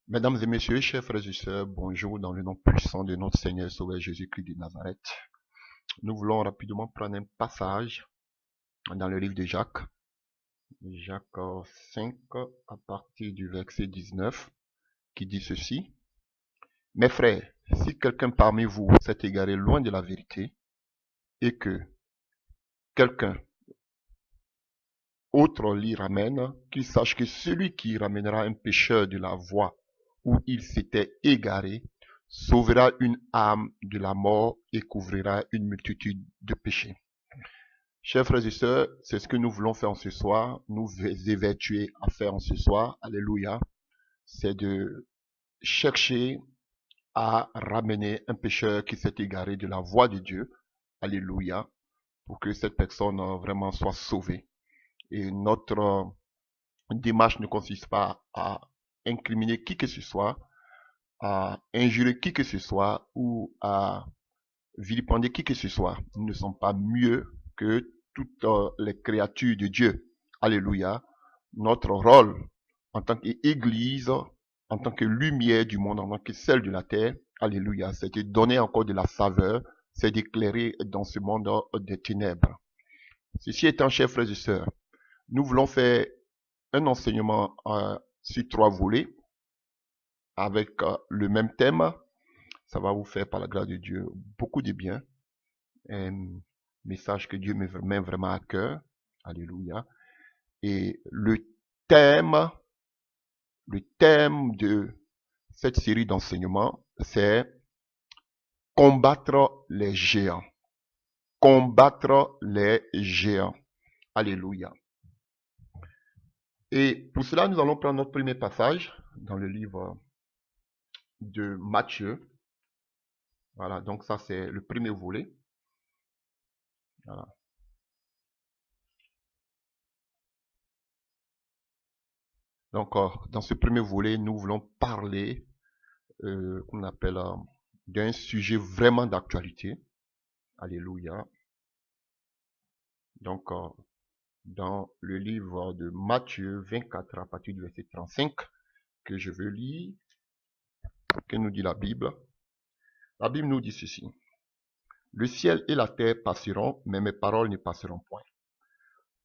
Mesdames et messieurs, chers frères et sœurs, bonjour dans le nom puissant de notre Seigneur Sauveur Jésus-Christ de Nazareth. Nous voulons rapidement prendre un passage dans le livre de Jacques, Jacques 5, à partir du verset 19, qui dit ceci. Mes frères, si quelqu'un parmi vous s'est égaré loin de la vérité, et que quelqu'un autre l'y ramène, qu'il sache que celui qui ramènera un pécheur de la voie où il s'était égaré, sauvera une âme de la mort et couvrira une multitude de péchés. Chers frères et sœurs, c'est ce que nous voulons faire ce soir, nous évertuer à faire ce soir, alléluia, c'est de chercher à ramener un pécheur qui s'est égaré de la voie de Dieu, alléluia, pour que cette personne vraiment soit sauvée. Et notre démarche ne consiste pas à incriminer qui que ce soit, à injurer qui que ce soit ou à vilipender qui que ce soit. Nous ne sommes pas mieux que toutes les créatures de Dieu. Alléluia. Notre rôle en tant qu'Église, en tant que lumière du monde, en tant que celle de la terre, alléluia, c'est de donner encore de la saveur, c'est d'éclairer dans ce monde des ténèbres. Ceci étant, chers frères et sœurs, nous voulons faire un enseignement sur 3 volets avec le même thème. Ça va vous faire, par la grâce de Dieu, beaucoup de bien. Un message que Dieu me met vraiment à cœur. Alléluia. Et thème, le thème de cette série d'enseignements, c'est combattre les géants. Combattre les géants. Alléluia. Et pour cela, nous allons prendre notre premier passage dans le livre de Matthieu. Voilà, donc ça c'est le premier volet. Voilà. Donc, dans ce premier volet, nous voulons parler, qu'on appelle, d'un sujet vraiment d'actualité. Alléluia. Donc, dans le livre de Matthieu 24, à partir du verset 35, que je veux lire, que nous dit la Bible. La Bible nous dit ceci. Le ciel et la terre passeront, mais mes paroles ne passeront point.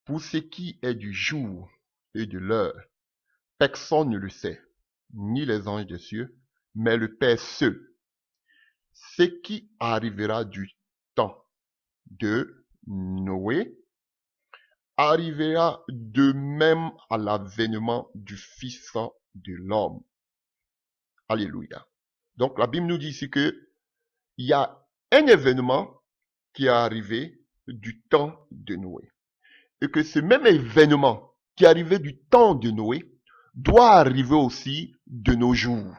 Pour ce qui est du jour et de l'heure, personne ne le sait, ni les anges des cieux, mais le Père seul. Ce qui arrivera du temps de Noé arrivera de même à l'avènement du Fils de l'homme. Alléluia. Donc la Bible nous dit ici que il y a un événement qui est arrivé du temps de Noé. Et que ce même événement qui est arrivé du temps de Noé doit arriver aussi de nos jours.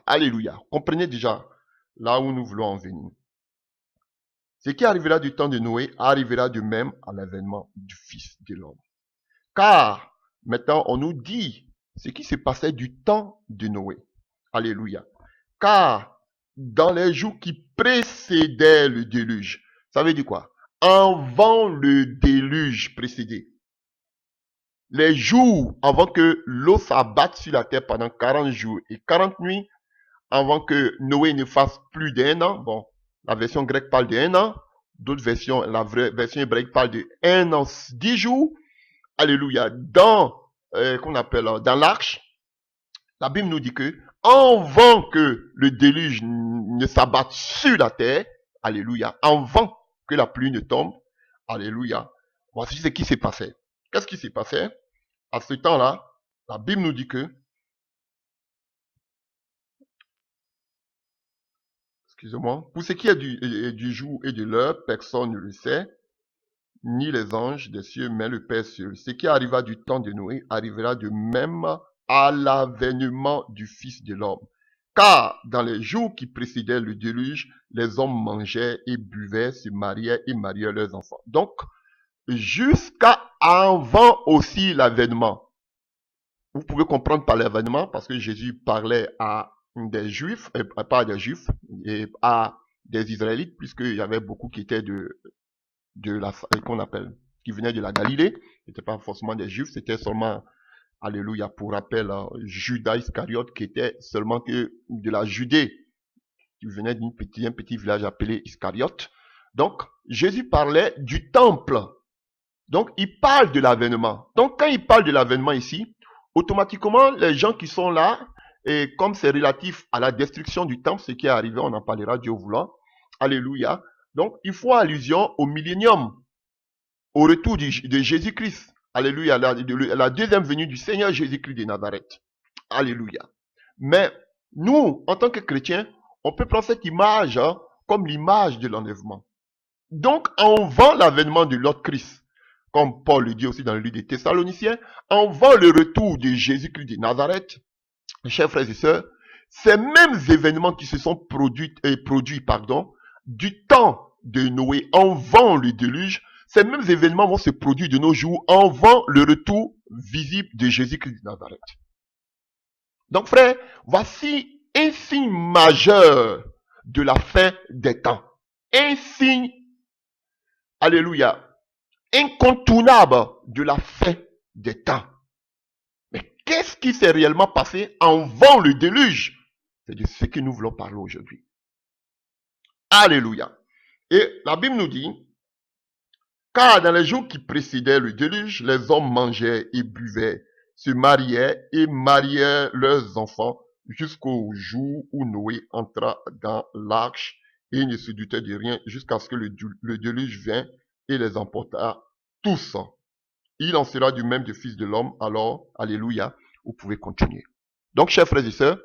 Alléluia. Comprenez déjà là où nous voulons en venir. Ce qui arrivera du temps de Noé arrivera de même à l'avènement du Fils de l'homme. Car maintenant on nous dit ce qui se passait du temps de Noé. Alléluia. Car dans les jours qui précédaient le déluge, ça veut dire quoi? Avant le déluge précédé, les jours avant que l'eau s'abatte sur la terre pendant 40 jours et 40 nuits, avant que Noé ne fasse plus d'1 an, bon, la version grecque parle d'1 an, d'autres versions, la version hébraïque parle de 1 an, 10 jours, alléluia, dans, qu'on appelle, dans l'arche, la Bible nous dit que, avant que le déluge ne s'abatte sur la terre, alléluia, avant que la pluie ne tombe, alléluia, voici ce qui s'est passé. Qu'est-ce qui s'est passé? À ce temps-là, la Bible nous dit que, excusez-moi, pour ce qui est du jour et de l'heure, personne ne le sait, ni les anges des cieux, mais le Père seul. Ce qui arriva du temps de Noé arrivera de même à l'avènement du Fils de l'homme. Car dans les jours qui précédaient le déluge, les hommes mangeaient et buvaient, se mariaient et mariaient leurs enfants. Donc, jusqu'à avant aussi l'avènement. Vous pouvez comprendre par l'avènement parce que Jésus parlait à des Juifs, pas à des Juifs, et à des Israélites, puisqu'il y avait beaucoup qui étaient qu'on appelle, qui venaient de la Galilée. C'était pas forcément des Juifs, c'était seulement Alléluia. Pour rappel, Judas Iscariote qui était seulement que de la Judée. Il venait d'un petit village appelé Iscariote. Donc, Jésus parlait du temple. Donc, il parle de l'avènement. Donc, quand il parle de l'avènement ici, automatiquement, les gens qui sont là, et comme c'est relatif à la destruction du temple, ce qui est arrivé, on en parlera Dieu voulant. Alléluia. Donc, il faut allusion au millénium, au retour de Jésus-Christ. Alléluia. La deuxième venue du Seigneur Jésus-Christ de Nazareth. Alléluia. Mais nous, en tant que chrétiens, on peut prendre cette image comme l'image de l'enlèvement. Donc, on vend l'avènement de l'autre Christ, comme Paul le dit aussi dans le livre des Thessaloniciens, on vend le retour de Jésus-Christ de Nazareth. Chers frères et sœurs, ces mêmes événements qui se sont produits du temps de Noé, on vend le déluge, ces mêmes événements vont se produire de nos jours, on vend le retour visible de Jésus-Christ de Nazareth. Donc, frère, voici un signe majeur de la fin des temps. Un signe, alléluia, incontournable de la fin des temps. Mais qu'est-ce qui s'est réellement passé avant le déluge? C'est de ce que nous voulons parler aujourd'hui. Alléluia. Et la Bible nous dit, car dans les jours qui précédaient le déluge, les hommes mangeaient et buvaient, se mariaient et mariaient leurs enfants jusqu'au jour où Noé entra dans l'arche et ne se doutait de rien jusqu'à ce que le déluge vint et les emporta tous. Il en sera du même du Fils de l'homme. Alors, alléluia, vous pouvez continuer. Donc, chers frères et sœurs,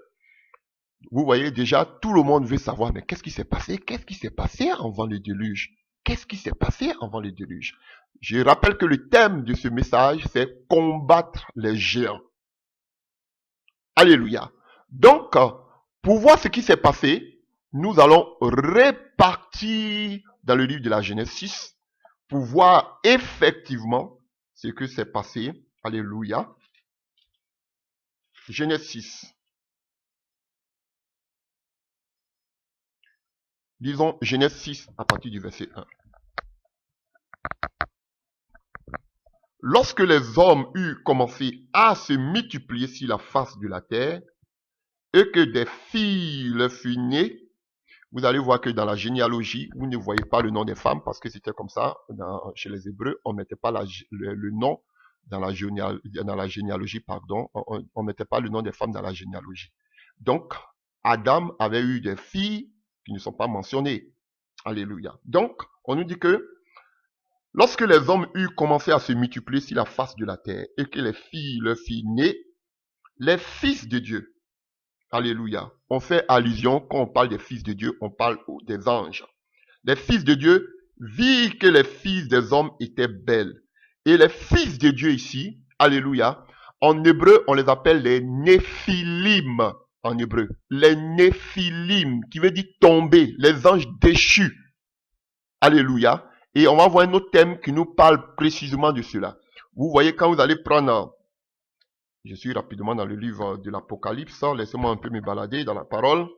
vous voyez déjà, tout le monde veut savoir, mais qu'est-ce qui s'est passé? Qu'est-ce qui s'est passé avant le déluge? Qu'est-ce qui s'est passé avant le déluge? Je rappelle que le thème de ce message, c'est combattre les géants. Alléluia. Donc, pour voir ce qui s'est passé, nous allons repartir dans le livre de la Genèse 6 pour voir effectivement ce que s'est passé. Alléluia. Genèse 6. Disons Genèse 6 à partir du verset 1. Lorsque les hommes eurent commencé à se multiplier sur la face de la terre, et que des filles leur furent nées, vous allez voir que dans la généalogie, vous ne voyez pas le nom des femmes, parce que c'était comme ça, chez les Hébreux, on ne mettait pas le nom dans la généalogie, on ne mettait pas le nom des femmes dans la généalogie. Donc, Adam avait eu des filles qui ne sont pas mentionnées. Alléluia. Donc, on nous dit que lorsque les hommes eurent commencé à se multiplier sur la face de la terre et que les filles leur furent nées, les fils de Dieu, alléluia, on fait allusion, quand on parle des fils de Dieu, on parle des anges. Les fils de Dieu virent que les filles des hommes étaient belles. Et les fils de Dieu ici, alléluia, en hébreu, on les appelle les Néphilim. En hébreu, les Néphilim, qui veut dire tomber, les anges déchus. Alléluia. Et on va voir un autre thème qui nous parle précisément de cela. Vous voyez, quand vous allez prendre, je suis rapidement dans le livre de l'Apocalypse, laissez-moi un peu me balader dans la parole.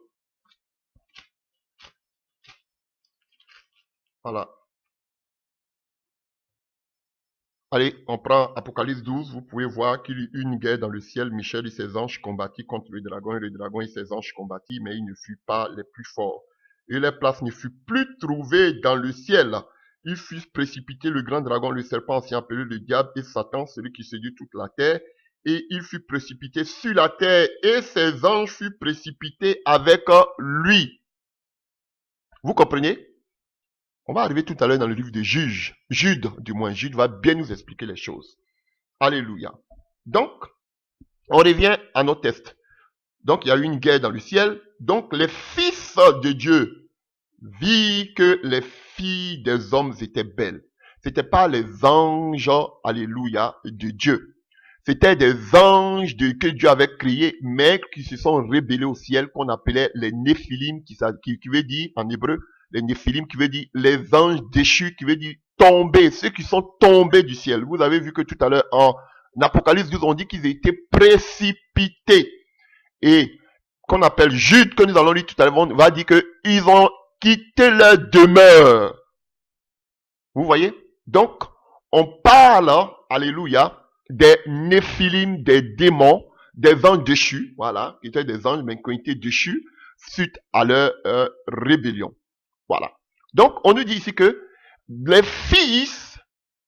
Voilà. Allez, on prend Apocalypse 12, vous pouvez voir qu'il y eut une guerre dans le ciel. Michel et ses anges combattit contre le dragon, et le dragon et ses anges combattirent, mais ils ne furent pas les plus forts. Et leur place ne fut plus trouvée dans le ciel. Ils furent précipités, le grand dragon, le serpent ancien appelé le diable et Satan, celui qui séduit toute la terre. Et il fut précipité sur la terre, et ses anges furent précipités avec lui. Vous comprenez? On va arriver tout à l'heure dans le livre de Jude. Jude va bien nous expliquer les choses. Alléluia. Donc, on revient à nos tests. Donc, il y a eu une guerre dans le ciel. Donc, les fils de Dieu virent que les filles des hommes étaient belles. C'était pas les anges, alléluia, de Dieu. C'était des anges que Dieu avait créés, mais qui se sont rébellés au ciel, qu'on appelait les Néphilim, qui veut dire, en hébreu, les Néphilim, qui veut dire les anges déchus, qui veut dire tomber, ceux qui sont tombés du ciel. Vous avez vu que tout à l'heure, en Apocalypse 12, on dit qu'ils étaient précipités. Et qu'on appelle Jude, que nous allons lire tout à l'heure, on va dire qu'ils ont quitté leur demeure. Vous voyez? Donc, on parle, alléluia, des néphilim, des démons, des anges déchus, voilà, qui étaient des anges, mais qui ont été déchus suite à leur rébellion. Voilà. Donc, on nous dit ici que les fils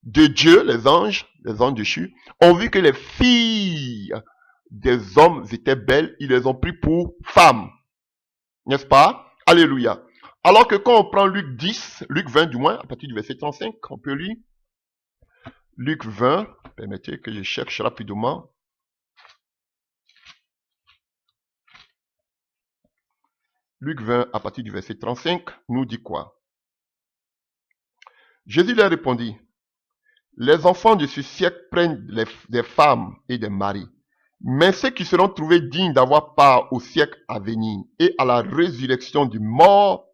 de Dieu, les anges déchus, ont vu que les filles des hommes étaient belles, ils les ont pris pour femmes. N'est-ce pas? Alléluia. Alors que quand on prend Luc 10, Luc 20 du moins, à partir du verset 35, on peut lire. Luc 20, permettez que je cherche rapidement. Luc 20, à partir du verset 35, nous dit quoi? Jésus leur répondit, les enfants de ce siècle prennent des femmes et des maris, mais ceux qui seront trouvés dignes d'avoir part au siècle à venir et à la résurrection du mort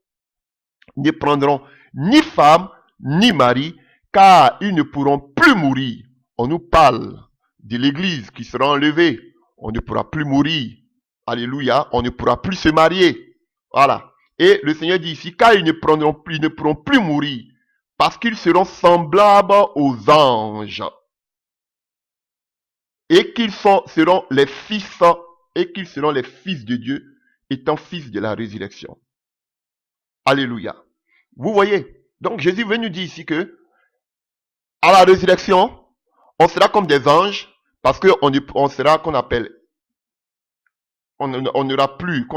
ne prendront ni femme ni mari, car ils ne pourront plus mourir. On nous parle de l'église qui sera enlevée. On ne pourra plus mourir. Alléluia. On ne pourra plus se marier. Voilà. Et le Seigneur dit ici, car ils ne pourront plus mourir, parce qu'ils seront semblables aux anges. Et qu'ils seront les fils de Dieu, étant fils de la résurrection. Alléluia. Vous voyez, donc Jésus veut nous dire ici que à la résurrection, on sera comme des anges, parce qu'on sera qu'on appelle, on n'aura plus,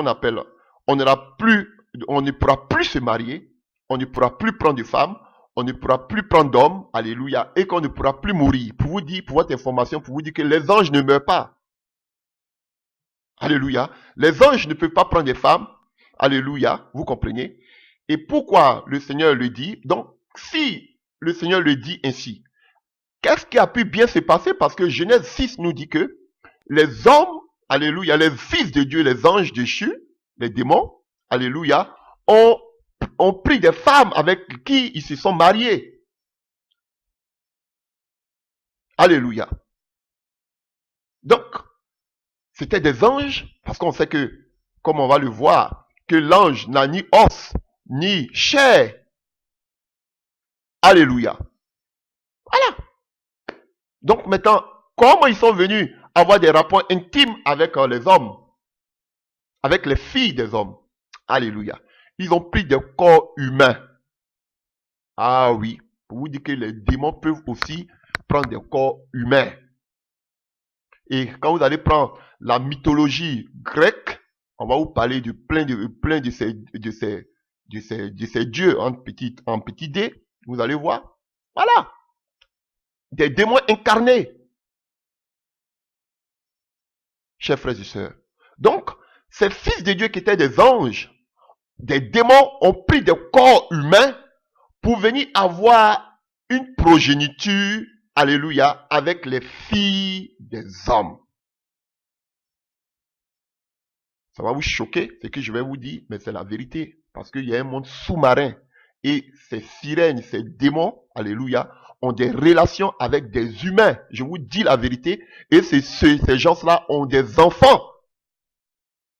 on ne pourra plus se marier, on ne pourra plus prendre de femmes, on ne pourra plus prendre d'hommes, alléluia, et qu'on ne pourra plus mourir. Pour vous dire, pour votre information, pour vous dire que les anges ne meurent pas. Alléluia. Les anges ne peuvent pas prendre des femmes, alléluia, vous comprenez? Et pourquoi le Seigneur le dit? Donc, si le Seigneur le dit ainsi, qu'est-ce qui a pu bien se passer? Parce que Genèse 6 nous dit que les hommes, alléluia, les fils de Dieu, les anges déchus, les démons, alléluia, ont pris des femmes avec qui ils se sont mariés. Alléluia. Donc, c'était des anges, parce qu'on sait que, comme on va le voir, que l'ange n'a ni os, ni chair. Alléluia. Voilà. Donc maintenant, comment ils sont venus avoir des rapports intimes avec les hommes, avec les filles des hommes? Alléluia. Ils ont pris des corps humains. Ah oui, pour vous dire que les démons peuvent aussi prendre des corps humains. Et quand vous allez prendre la mythologie grecque, on va vous parler de plein de ces dieux en petit dé. Vous allez voir. Voilà. Des démons incarnés. Chers frères et sœurs. Donc, ces fils de Dieu qui étaient des anges, des démons ont pris des corps humains pour venir avoir une progéniture, alléluia, avec les filles des hommes. Ça va vous choquer, ce que je vais vous dire, mais c'est la vérité. Parce qu'il y a un monde sous-marin. Et ces sirènes, ces démons, alléluia, ont des relations avec des humains. Je vous dis la vérité. Et ces gens-là ont des enfants.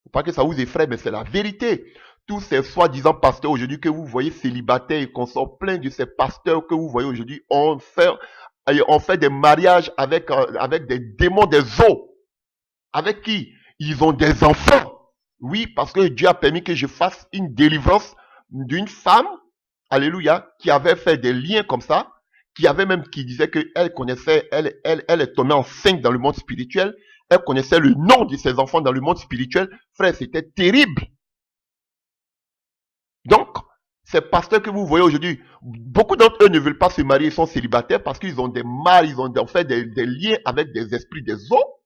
Faut pas que ça vous effraie, mais c'est la vérité. Tous ces soi-disant pasteurs aujourd'hui que vous voyez célibataires et qu'on sort plein de ces pasteurs que vous voyez aujourd'hui, on fait des mariages avec des démons des eaux. Avec qui? Ils ont des enfants. Oui, parce que Dieu a permis que je fasse une délivrance d'une femme, alléluia, qui avait fait des liens comme ça, qui disait qu'elle connaissait, elle est tombée enceinte dans le monde spirituel, elle connaissait le nom de ses enfants dans le monde spirituel. Frère, c'était terrible. Donc, ces pasteurs que vous voyez aujourd'hui, beaucoup d'entre eux ne veulent pas se marier, ils sont célibataires parce qu'ils ont des maris, ils ont fait des liens avec des esprits des eaux.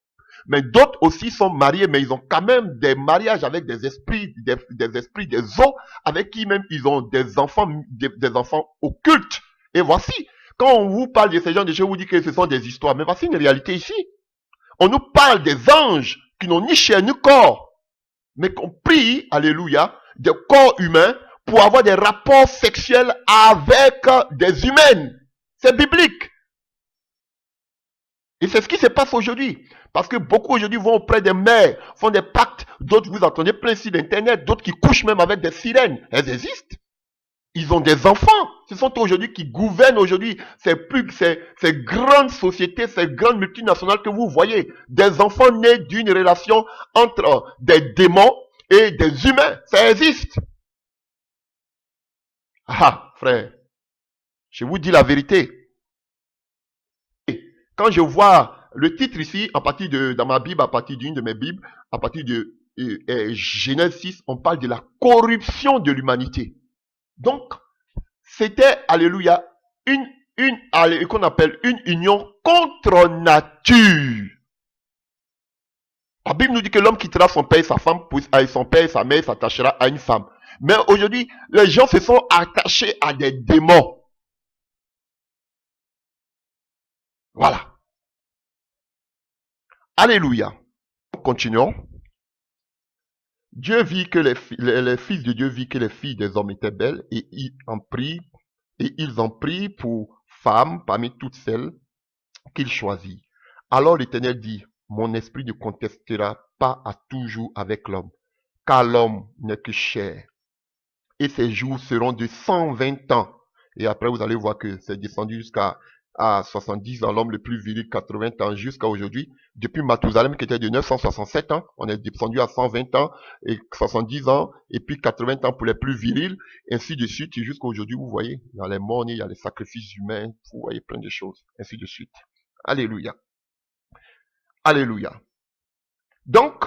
Mais d'autres aussi sont mariés, mais ils ont quand même des mariages avec des esprits des eaux, avec qui même ils ont des enfants occultes. Et voici, quand on vous parle de ces gens, je vous dis que ce sont des histoires, mais voici une réalité ici. On nous parle des anges qui n'ont ni chair ni corps, mais qu'on prie, alléluia, des corps humains pour avoir des rapports sexuels avec des humaines. C'est biblique. Et c'est ce qui se passe aujourd'hui. Parce que beaucoup aujourd'hui vont auprès des mères, font des pactes. D'autres, vous entendez plein sur l'internet, d'autres qui couchent même avec des sirènes. Elles existent. Ils ont des enfants. Ce sont aujourd'hui qui gouvernent aujourd'hui ces grandes sociétés, ces grandes multinationales que vous voyez. Des enfants nés d'une relation entre des démons et des humains. Ça existe. Ah, frère, je vous dis la vérité. Quand je vois le titre ici, dans ma Bible, à partir d'une de mes Bibles, à partir de Genèse 6, on parle de la corruption de l'humanité. Donc, c'était, alléluia, qu'on appelle une union contre nature. La Bible nous dit que l'homme quittera son père et sa femme, son père et sa mère s'attachera à une femme. Mais aujourd'hui, les gens se sont attachés à des démons. Voilà. Alléluia. Continuons. Dieu vit que les fils de Dieu vit que les filles des hommes étaient belles et ils en prirent pour femmes parmi toutes celles qu'il choisit. Alors l'Éternel dit, mon esprit ne contestera pas à toujours avec l'homme, car l'homme n'est que chair. Et ses jours seront de 120 ans. Et après, vous allez voir que c'est descendu jusqu'à 70 ans, l'homme le plus viril, 80 ans, jusqu'à aujourd'hui. Depuis Mathusalem, qui était de 967 ans, on est descendu à 120 ans, et 70 ans, et puis 80 ans pour les plus virils, ainsi de suite, et jusqu'à aujourd'hui, vous voyez, il y a les morts, il y a les sacrifices humains, vous voyez plein de choses, ainsi de suite. Alléluia. Alléluia. Donc,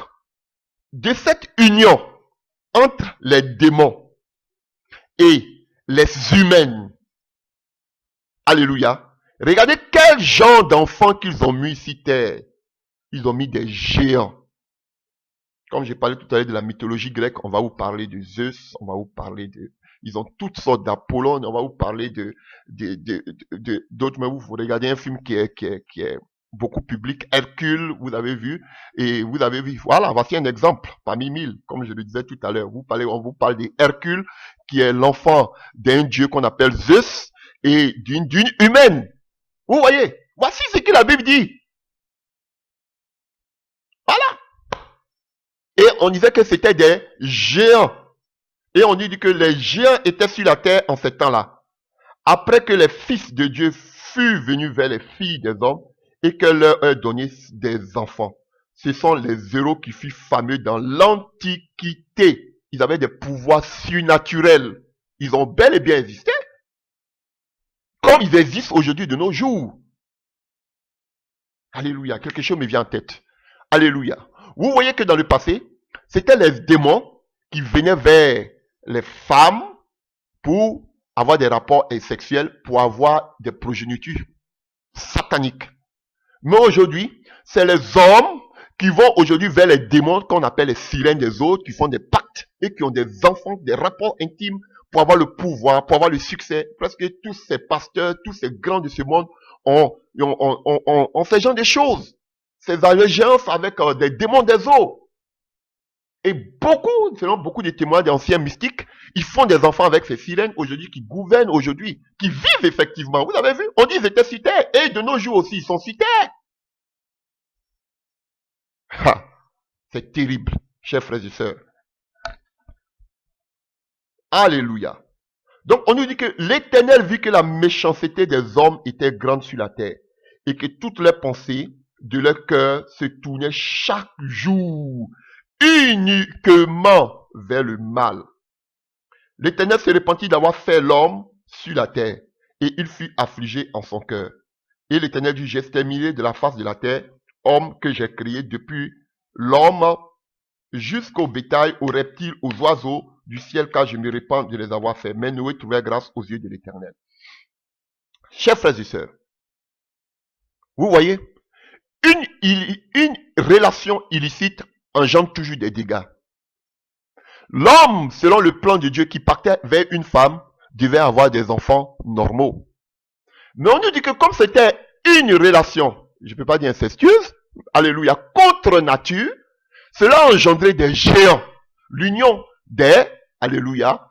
de cette union entre les démons et les humains, alléluia, regardez quel genre d'enfants qu'ils ont mis ici terre. Ils ont mis des géants. Comme j'ai parlé tout à l'heure de la mythologie grecque, on va vous parler de Zeus, on va vous parler de... Ils ont toutes sortes d'Apollon, on va vous parler d'autres, mais vous regardez un film qui est beaucoup public, Hercule, vous avez vu, et vous avez vu, voilà, voici un exemple, parmi 1000, comme je le disais tout à l'heure, on vous parle de Hercule, qui est l'enfant d'un dieu qu'on appelle Zeus, et d'une humaine. Vous voyez, voici ce que la Bible dit. Voilà. Et on disait que c'était des géants. Et on dit que les géants étaient sur la terre en ce temps-là. Après que les fils de Dieu furent venus vers les filles des hommes et que leur ait donné des enfants. Ce sont les héros qui furent fameux dans l'Antiquité. Ils avaient des pouvoirs surnaturels. Ils ont bel et bien existé. Comme ils existent aujourd'hui de nos jours. Alléluia. Quelque chose me vient en tête. Alléluia. Vous voyez que dans le passé, c'était les démons qui venaient vers les femmes pour avoir des rapports sexuels, pour avoir des progénitures sataniques. Mais aujourd'hui, c'est les hommes qui vont aujourd'hui vers les démons qu'on appelle les sirènes des autres, qui font des pactes et qui ont des enfants, des rapports intimes pour avoir le pouvoir, pour avoir le succès. Presque tous ces pasteurs, tous ces grands de ce monde ont fait genre de choses. Ces allégeances avec des démons des eaux. Et selon beaucoup de témoins d'anciens mystiques, ils font des enfants avec ces sirènes aujourd'hui, qui gouvernent aujourd'hui, qui vivent effectivement. Vous avez vu? On dit qu'ils étaient sur terre. Et de nos jours aussi, ils sont sur terre. C'est terrible, chers frères et sœurs. Alléluia. Donc, on nous dit que l'Éternel vit que la méchanceté des hommes était grande sur la terre et que toutes leurs pensées de leur cœur se tournaient chaque jour uniquement vers le mal. L'Éternel se repentit d'avoir fait l'homme sur la terre et il fut affligé en son cœur. Et l'Éternel dit, j'ai exterminé de la face de la terre homme que j'ai créé depuis l'homme jusqu'au bétail, aux reptiles, aux oiseaux du ciel, car je me répands de les avoir faits. Mais Noé trouvait grâce aux yeux de l'Éternel. Chers frères et sœurs, vous voyez, une relation illicite engendre toujours des dégâts. L'homme, selon le plan de Dieu qui partait vers une femme, devait avoir des enfants normaux. Mais on nous dit que comme c'était une relation, je ne peux pas dire incestueuse, alléluia, contre nature, cela a engendré des géants. L'union des, alléluia,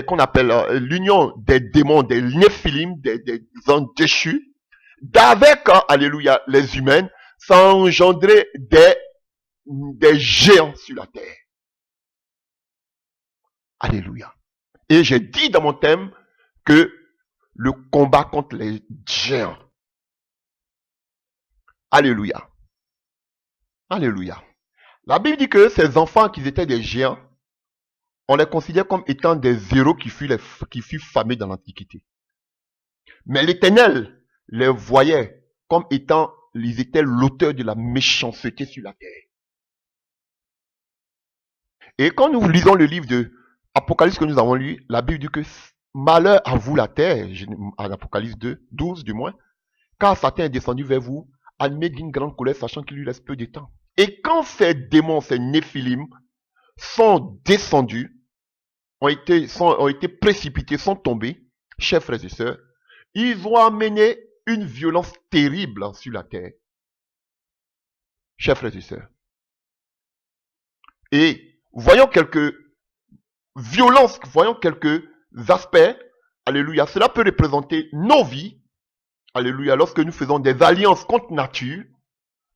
qu'on appelle l'union des démons, des néphilim, des anges déchus, d'avec, alléluia, les humains, ça a engendré des géants sur la terre. Alléluia. Et j'ai dit dans mon thème que le combat contre les géants. Alléluia. Alléluia. La Bible dit que ces enfants qui étaient des géants, on les considère comme étant des héros qui furent famés dans l'Antiquité. Mais l'Éternel les voyait comme étant, ils étaient l'auteur de la méchanceté sur la terre. Et quand nous lisons le livre de Apocalypse que nous avons lu, la Bible dit que malheur à vous la terre, en Apocalypse 2, 12 du moins, car Satan est descendu vers vous, animé d'une grande colère, sachant qu'il lui reste peu de temps. Et quand ces démons, ces néphilim, sont descendus, ont été précipités, sont tombés, chers frères et sœurs, ils ont amené une violence terrible sur la terre. Chers frères et sœurs. Et voyons quelques violences, voyons quelques aspects, alléluia. Cela peut représenter nos vies, alléluia, lorsque nous faisons des alliances contre nature,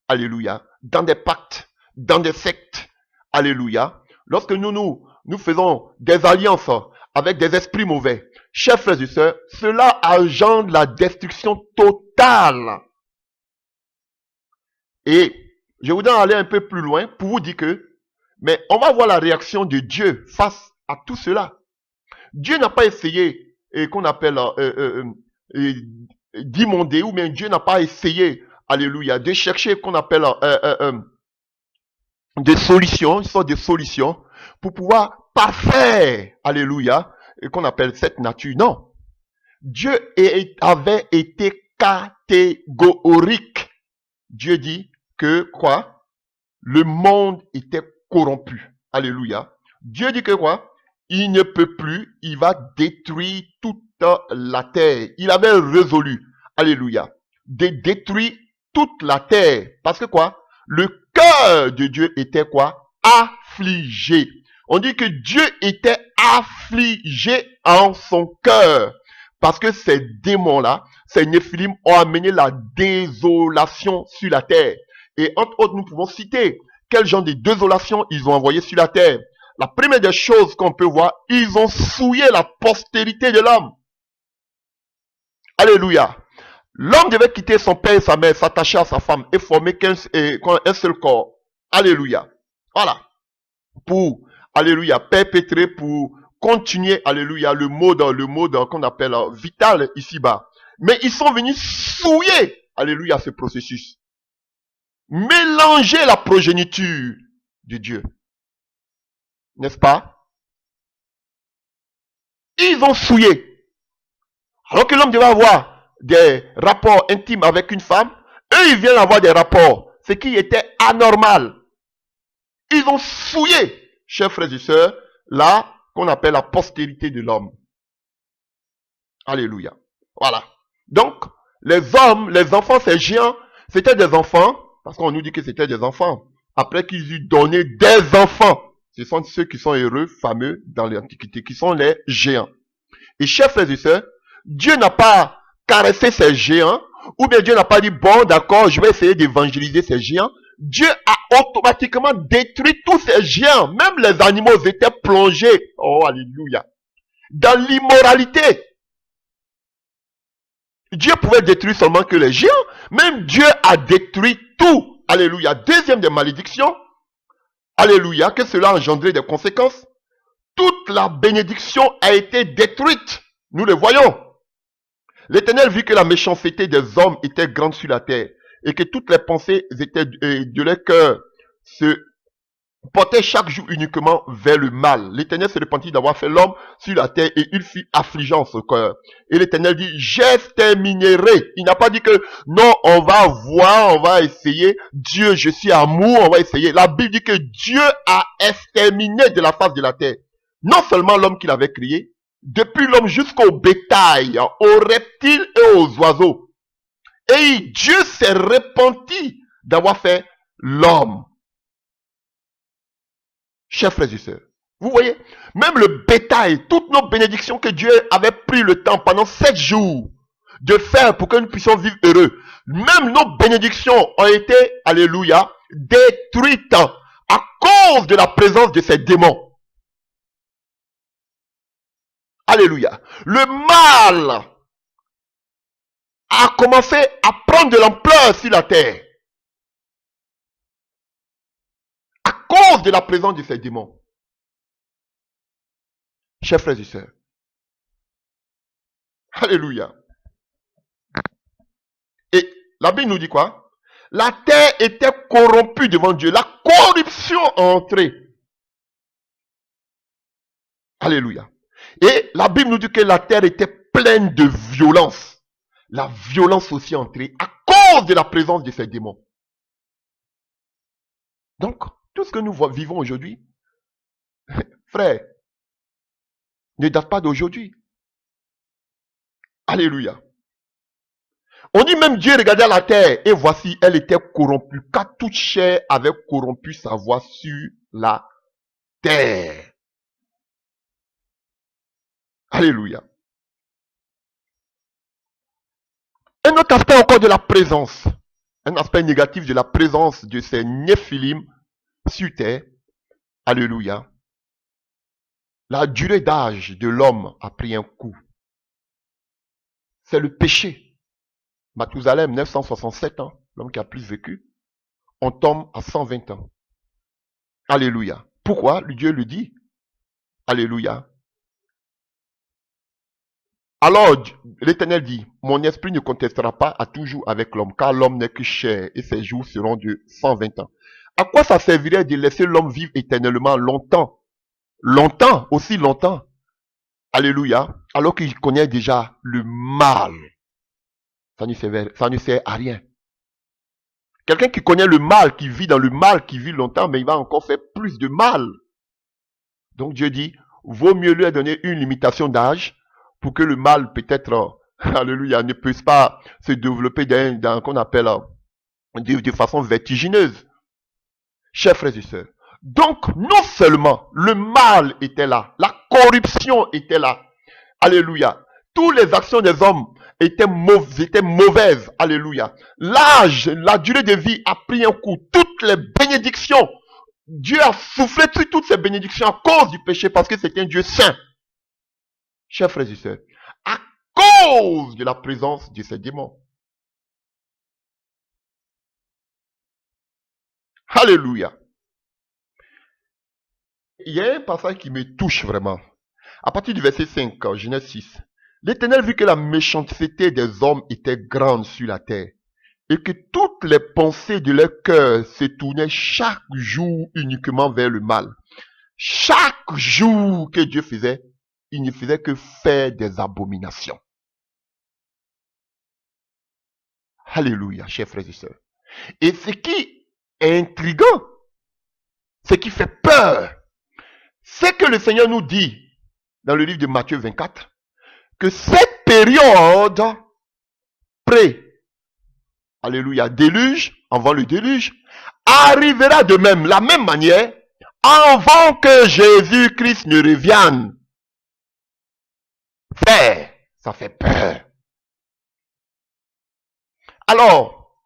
alléluia, dans des pactes, dans des sectes, alléluia. Lorsque nous faisons des alliances avec des esprits mauvais, chers frères et sœurs, cela engendre la destruction totale. Et je voudrais aller un peu plus loin pour vous dire que, mais on va voir la réaction de Dieu face à tout cela. Dieu n'a pas essayé, qu'on appelle d'immonder, ou bien Dieu n'a pas essayé, alléluia, de chercher qu'on appelle des solutions, une sorte de solution, pour pouvoir parfaire, alléluia, qu'on appelle cette nature. Non. Dieu avait été catégorique. Dieu dit que quoi? Le monde était corrompu. Alléluia. Dieu dit que quoi? Il ne peut plus, il va détruire toute la terre. Il avait résolu, alléluia, de détruire toute la terre. Parce que quoi? Le cœur de Dieu était quoi? Affligé. On dit que Dieu était affligé en son cœur. Parce que ces démons-là, ces néphilim ont amené la désolation sur la terre. Et entre autres, nous pouvons citer quel genre de désolation ils ont envoyé sur la terre. La première des choses qu'on peut voir, ils ont souillé la postérité de l'homme. Alléluia. L'homme devait quitter son père et sa mère, s'attacher à sa femme et former un seul corps. Alléluia. Voilà. Pour, alléluia, perpétrer, pour continuer, alléluia, le mode qu'on appelle vital ici-bas. Mais ils sont venus souiller, alléluia, ce processus. Mélanger la progéniture de Dieu. N'est-ce pas? Ils ont souillé. Alors que l'homme devait avoir des rapports intimes avec une femme, eux, ils viennent avoir des rapports, ce qui était anormal. Ils ont souillé, chers frères et sœurs, là qu'on appelle la postérité de l'homme. Alléluia. Voilà. Donc, les hommes, les enfants, ces géants, c'était des enfants, parce qu'on nous dit que c'était des enfants. Après qu'ils eurent donné des enfants, ce sont ceux qui sont heureux, fameux dans l'Antiquité, qui sont les géants. Et chers frères et sœurs, Dieu n'a pas caressé ces géants, ou bien Dieu n'a pas dit, bon, d'accord, je vais essayer d'évangéliser ces géants. Dieu a automatiquement détruit tous ces géants. Même les animaux étaient plongés, oh alléluia, dans l'immoralité. Dieu pouvait détruire seulement que les géants. Même Dieu a détruit tout. Alléluia. Deuxième des malédictions. Alléluia. Que cela a engendré des conséquences. Toute la bénédiction a été détruite. Nous le voyons. L'Éternel vit que la méchanceté des hommes était grande sur la terre. Et que toutes les pensées étaient de leur cœur se portait chaque jour uniquement vers le mal. L'Éternel se repentit d'avoir fait l'homme sur la terre et il fut affligé en son cœur. Et l'Éternel dit, j'exterminerai. Il n'a pas dit que non, on va voir, on va essayer. Dieu, je suis amour, on va essayer. La Bible dit que Dieu a exterminé de la face de la terre. Non seulement l'homme qu'il avait créé, depuis l'homme jusqu'au bétail, aux reptiles et aux oiseaux. Et Dieu s'est repenti d'avoir fait l'homme. Chers frères et sœurs, vous voyez, même le bétail, toutes nos bénédictions que Dieu avait pris le temps pendant 7 jours de faire pour que nous puissions vivre heureux, même nos bénédictions ont été, alléluia, détruites à cause de la présence de ces démons. Alléluia. Le mal a commencé à prendre de l'ampleur sur la terre à cause de la présence de ces démons. Chers frères et sœurs. Alléluia. Et la Bible nous dit quoi? La terre était corrompue devant Dieu. La corruption est entrée. Alléluia. Et la Bible nous dit que la terre était pleine de violence. La violence aussi est entrée à cause de la présence de ces démons. Donc, tout ce que nous vivons aujourd'hui, frère, ne date pas d'aujourd'hui. Alléluia. On dit même Dieu regardait la terre et voici, elle était corrompue, car toute chair avait corrompu sa voix sur la terre. Alléluia. Un autre aspect encore de la présence, un aspect négatif de la présence de ces Néphilim sur terre. Alléluia. La durée d'âge de l'homme a pris un coup. C'est le péché. Mathusalem, 967 ans, l'homme qui a plus vécu. On tombe à 120 ans. Alléluia. Pourquoi? Dieu le dit. Alléluia. Alors, l'Éternel dit, mon esprit ne contestera pas à toujours avec l'homme, car l'homme n'est que chair, et ses jours seront de 120 ans. À quoi ça servirait de laisser l'homme vivre éternellement longtemps? Longtemps, aussi longtemps. Alléluia. Alors qu'il connaît déjà le mal. Ça ne sert à rien. Quelqu'un qui connaît le mal, qui vit dans le mal, qui vit longtemps, mais il va encore faire plus de mal. Donc Dieu dit, vaut mieux lui donner une limitation d'âge pour que le mal peut-être, alléluia, ne puisse pas se développer dans qu'on appelle de façon vertigineuse. Chers frères et sœurs, donc non seulement le mal était là, la corruption était là, alléluia, toutes les actions des hommes étaient mauvaises, alléluia. L'âge, la durée de vie a pris un coup, toutes les bénédictions, Dieu a soufflé sur toutes ces bénédictions à cause du péché parce que c'est un Dieu saint. Chers frères et sœurs, à cause de la présence de ces démons. Alléluia. Il y a un passage qui me touche vraiment. À partir du verset 5, Genèse 6. L'Éternel vit que la méchanceté des hommes était grande sur la terre, et que toutes les pensées de leur cœur se tournaient chaque jour uniquement vers le mal. Chaque jour que Dieu faisait, il ne faisait que faire des abominations. Alléluia, chers frères et sœurs. Et ce qui est intriguant, ce qui fait peur, c'est que le Seigneur nous dit, dans le livre de Matthieu 24, que cette période alléluia, déluge, avant le déluge, arrivera de même, la même manière, avant que Jésus-Christ ne revienne. Frère, ça fait peur. Alors,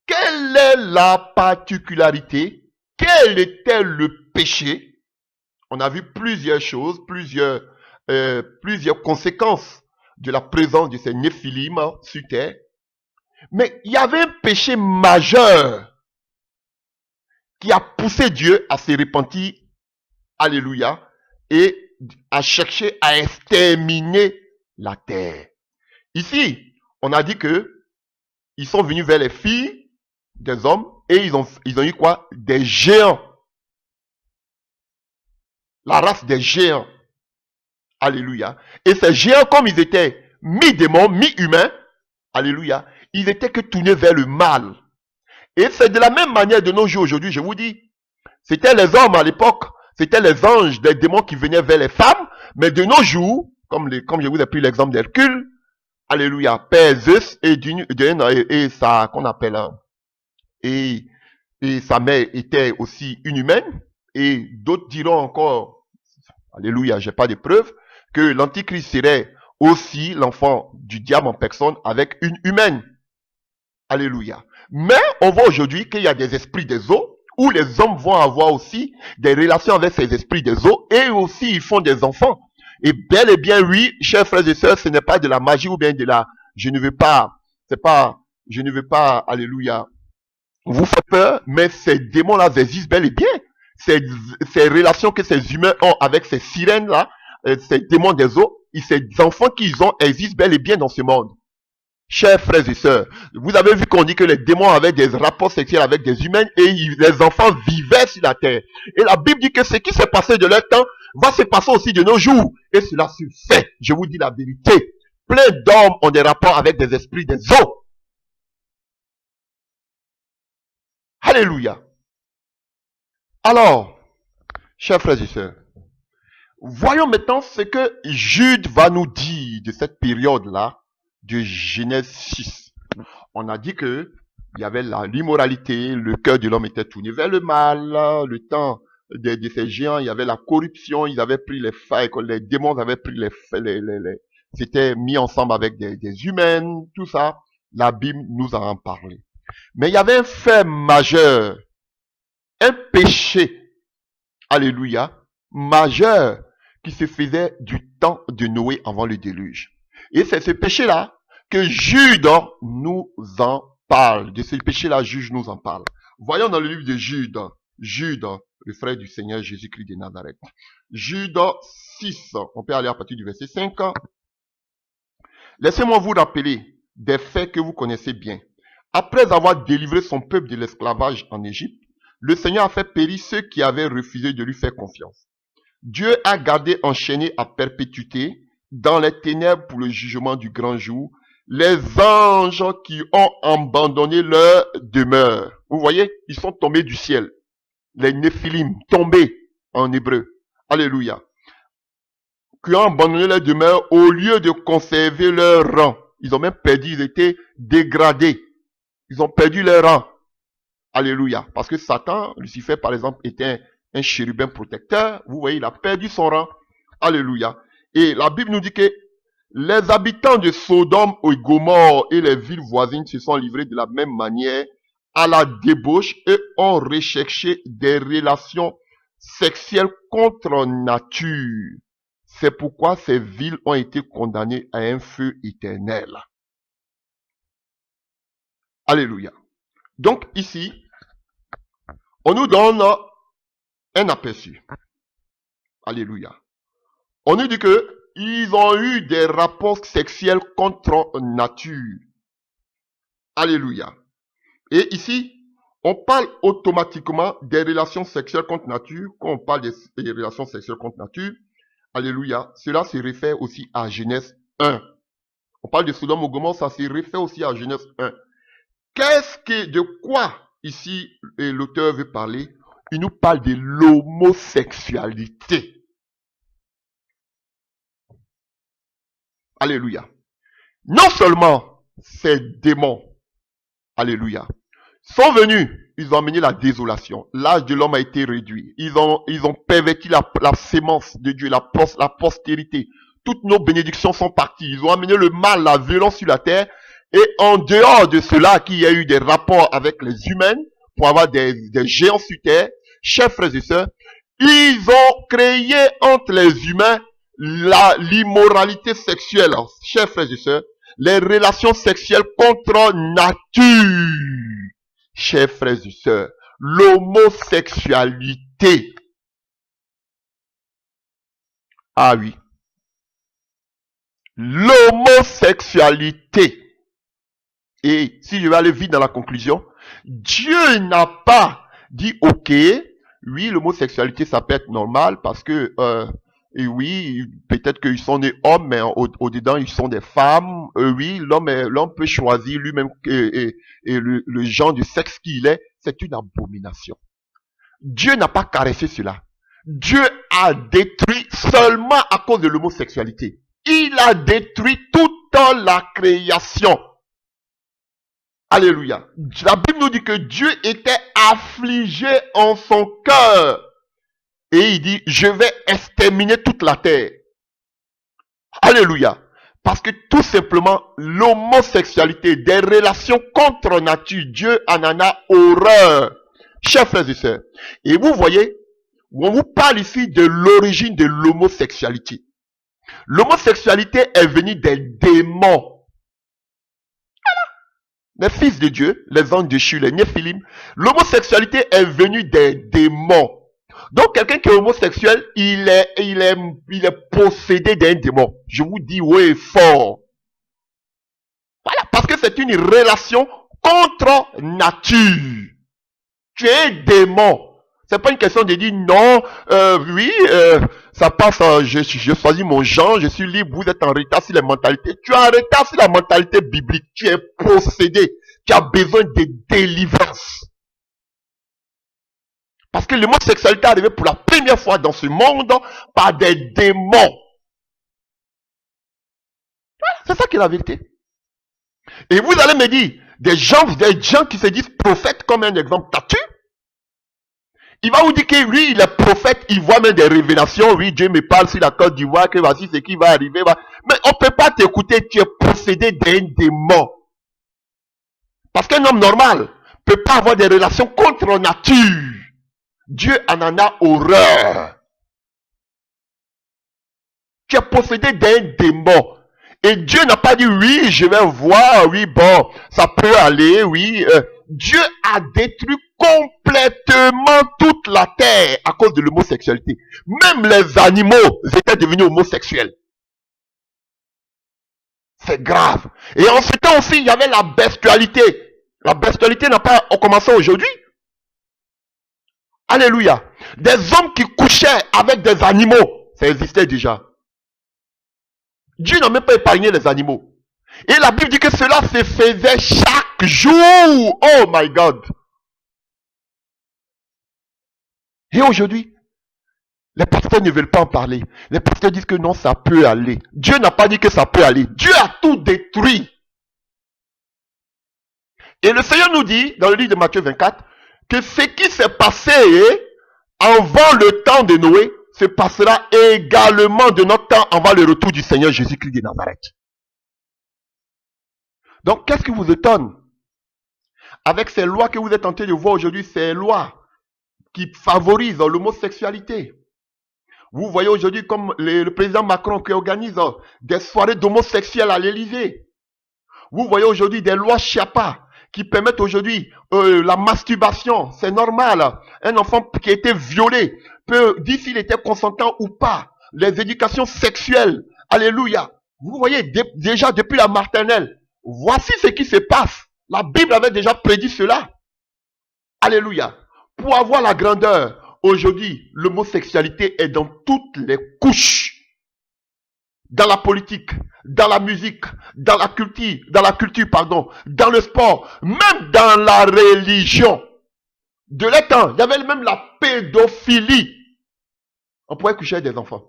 quelle est la particularité? Quel était le péché? On a vu plusieurs choses, plusieurs conséquences de la présence de ces Néphilim sur terre. Mais il y avait un péché majeur qui a poussé Dieu à se repentir, alléluia, et à chercher à exterminer la terre. Ici, on a dit que ils sont venus vers les filles des hommes et ils ont eu quoi? Des géants. La race des géants. Alléluia. Et ces géants, comme ils étaient mi-démons, mi-humains, alléluia, ils étaient que tournés vers le mal. Et c'est de la même manière de nos jours aujourd'hui, je vous dis. C'était les hommes à l'époque, c'était les anges, des démons qui venaient vers les femmes, mais de nos jours, comme je vous ai pris l'exemple d'Hercule, alléluia, Père Zeus et sa, qu'on appelle, et sa mère était aussi une humaine, et d'autres diront encore, alléluia, j'ai pas de preuves, que l'Antichrist serait aussi l'enfant du diable en personne avec une humaine. Alléluia. Mais on voit aujourd'hui qu'il y a des esprits des eaux, où les hommes vont avoir aussi des relations avec ces esprits des eaux, et aussi ils font des enfants. Et bel et bien, oui, chers frères et sœurs, ce n'est pas de la magie ou bien de la... Je ne veux pas, c'est pas, je ne veux pas, alléluia, vous faites peur, mais ces démons-là existent bel et bien. Ces relations que ces humains ont avec ces sirènes-là, ces démons des eaux, et ces enfants qu'ils ont existent bel et bien dans ce monde. Chers frères et sœurs, vous avez vu qu'on dit que les démons avaient des rapports sexuels avec des humains et les enfants vivaient sur la terre. Et la Bible dit que ce qui s'est passé de leur temps va se passer aussi de nos jours. Et cela se fait. Je vous dis la vérité. Plein d'hommes ont des rapports avec des esprits des eaux. Alléluia. Alors, chers frères et sœurs, voyons maintenant ce que Jude va nous dire de cette période-là de Genèse 6. On a dit que il y avait l'immoralité, le cœur de l'homme était tourné vers le mal, le temps de ces géants, il y avait la corruption, ils avaient pris les failles, les démons avaient pris c'était mis ensemble avec des humains, tout ça. La Bible nous en a parlé. Mais il y avait un fait majeur, un péché, alléluia, majeur, qui se faisait du temps de Noé avant le déluge. Et c'est ce péché-là que Jude nous en parle. De ce péché-là, Jude nous en parle. Voyons dans le livre de Jude, Jude, le frère du Seigneur Jésus-Christ de Nazareth. Jude 6, on peut aller à partir du verset 5. Laissez-moi vous rappeler des faits que vous connaissez bien. Après avoir délivré son peuple de l'esclavage en Égypte, le Seigneur a fait périr ceux qui avaient refusé de lui faire confiance. Dieu a gardé enchaînés à perpétuité dans les ténèbres pour le jugement du grand jour les anges qui ont abandonné leur demeure. Vous voyez, ils sont tombés du ciel. Les Néphilim, tombés en hébreu. Alléluia. Qui ont abandonné leur demeure au lieu de conserver leur rang. Ils ont même perdu, ils étaient dégradés. Ils ont perdu leur rang. Alléluia. Parce que Satan, Lucifer par exemple, était un chérubin protecteur. Vous voyez, il a perdu son rang. Alléluia. Et la Bible nous dit que les habitants de Sodome et Gomorrhe et les villes voisines se sont livrés de la même manière à la débauche et ont recherché des relations sexuelles contre nature. C'est pourquoi ces villes ont été condamnées à un feu éternel. Alléluia. Donc ici, on nous donne un aperçu. Alléluia. On nous dit que ils ont eu des rapports sexuels contre nature. Alléluia. Et ici, on parle automatiquement des relations sexuelles contre nature. Quand on parle des relations sexuelles contre nature, alléluia, cela se réfère aussi à Genèse 1. On parle de Sodome et Gomorrhe, ça se réfère aussi à Genèse 1. De quoi ici l'auteur veut parler? Il nous parle de l'homosexualité. Alléluia. Non seulement ces démons, alléluia, sont venus, ils ont amené la désolation. L'âge de l'homme a été réduit. Ils ont perverti la sémence de Dieu, la postérité. Toutes nos bénédictions sont parties. Ils ont amené le mal, la violence sur la terre. Et en dehors de cela, qu'il y a eu des rapports avec les humains pour avoir des géants sur terre, chers frères et sœurs, ils ont créé entre les humains l'immoralité sexuelle, chers frères et sœurs, les relations sexuelles contre nature, chers frères et sœurs, l'homosexualité. Ah oui. L'homosexualité. Et si je vais aller vite dans la conclusion, Dieu n'a pas dit, ok, oui, l'homosexualité, ça peut être normal parce que, et oui, peut-être qu'ils sont des hommes, mais au-dedans, ils sont des femmes. Oui, l'homme peut choisir lui-même et le genre du sexe qu'il est. C'est une abomination. Dieu n'a pas caressé cela. Dieu a détruit seulement à cause de l'homosexualité. Il a détruit toute la création. Alléluia. La Bible nous dit que Dieu était affligé en son cœur. Et il dit, je vais exterminer toute la terre. Alléluia. Parce que tout simplement, l'homosexualité, des relations contre nature, Dieu en a horreur. Chers frères et sœurs. Et vous voyez, on vous parle ici de l'origine de l'homosexualité. L'homosexualité est venue des démons. Les fils de Dieu, les anges déchus, les néphilim. L'homosexualité est venue des démons. Donc quelqu'un qui est homosexuel, il est possédé d'un démon. Je vous dis oui fort. Voilà, parce que c'est une relation contre nature. Tu es un démon. C'est pas une question de dire non, ça passe, je choisis mon genre, je suis libre, vous êtes en retard sur les mentalités. Tu es en retard sur la mentalité biblique. Tu es possédé. Tu as besoin de délivrance. Parce que l'homosexualité est arrivée pour la première fois dans ce monde par des démons. C'est ça qui est la vérité. Et vous allez me dire, des gens qui se disent prophètes comme un exemple tatu, il va vous dire que lui, il est prophète, il voit même des révélations. Oui, Dieu me parle sur la Côte d'Ivoire, que voici ce qui va arriver. Mais on ne peut pas t'écouter, tu es possédé d'un démon. Parce qu'un homme normal ne peut pas avoir des relations contre nature. Dieu en a horreur. Tu es possédé d'un démon. Et Dieu n'a pas dit, oui, je vais voir, oui, bon, ça peut aller, oui. Dieu a détruit complètement toute la terre à cause de l'homosexualité. Même les animaux étaient devenus homosexuels. C'est grave. Et en ce temps aussi, il y avait la bestialité. La bestialité n'a pas commencé aujourd'hui. Alléluia. Des hommes qui couchaient avec des animaux, ça existait déjà. Dieu n'a même pas épargné les animaux. Et la Bible dit que cela se faisait chaque jour. Oh my God. Et aujourd'hui, les pasteurs ne veulent pas en parler. Les pasteurs disent que non, ça peut aller. Dieu n'a pas dit que ça peut aller. Dieu a tout détruit. Et le Seigneur nous dit, dans le livre de Matthieu 24, que ce qui s'est passé avant le temps de Noé, se passera également de notre temps avant le retour du Seigneur Jésus-Christ de Nazareth. Donc, qu'est-ce qui vous étonne? Avec ces lois que vous êtes en train de voir aujourd'hui, ces lois qui favorisent l'homosexualité. Vous voyez aujourd'hui comme le président Macron qui organise des soirées d'homosexuels à l'Élysée. Vous voyez aujourd'hui des lois Chiapa qui permettent aujourd'hui la masturbation. C'est normal. Un enfant qui a été violé peut dire s'il était consentant ou pas. Les éducations sexuelles. Alléluia. Vous voyez déjà depuis la maternelle. Voici ce qui se passe. La Bible avait déjà prédit cela. Alléluia. Pour avoir la grandeur, aujourd'hui, l'homosexualité est dans toutes les couches. Dans la politique, dans la musique, dans la culture, dans le sport, même dans la religion. De l'état, il y avait même la pédophilie. On pouvait coucher avec des enfants.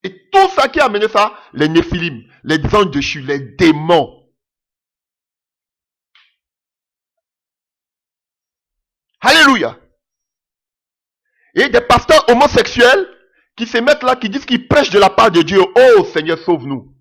Et tout ça qui a amené ça, les néphilim, les anges déchus, les démons. Alléluia. Et des pasteurs homosexuels qui se mettent là, qui disent qu'ils prêchent de la part de Dieu. Oh Seigneur, sauve-nous.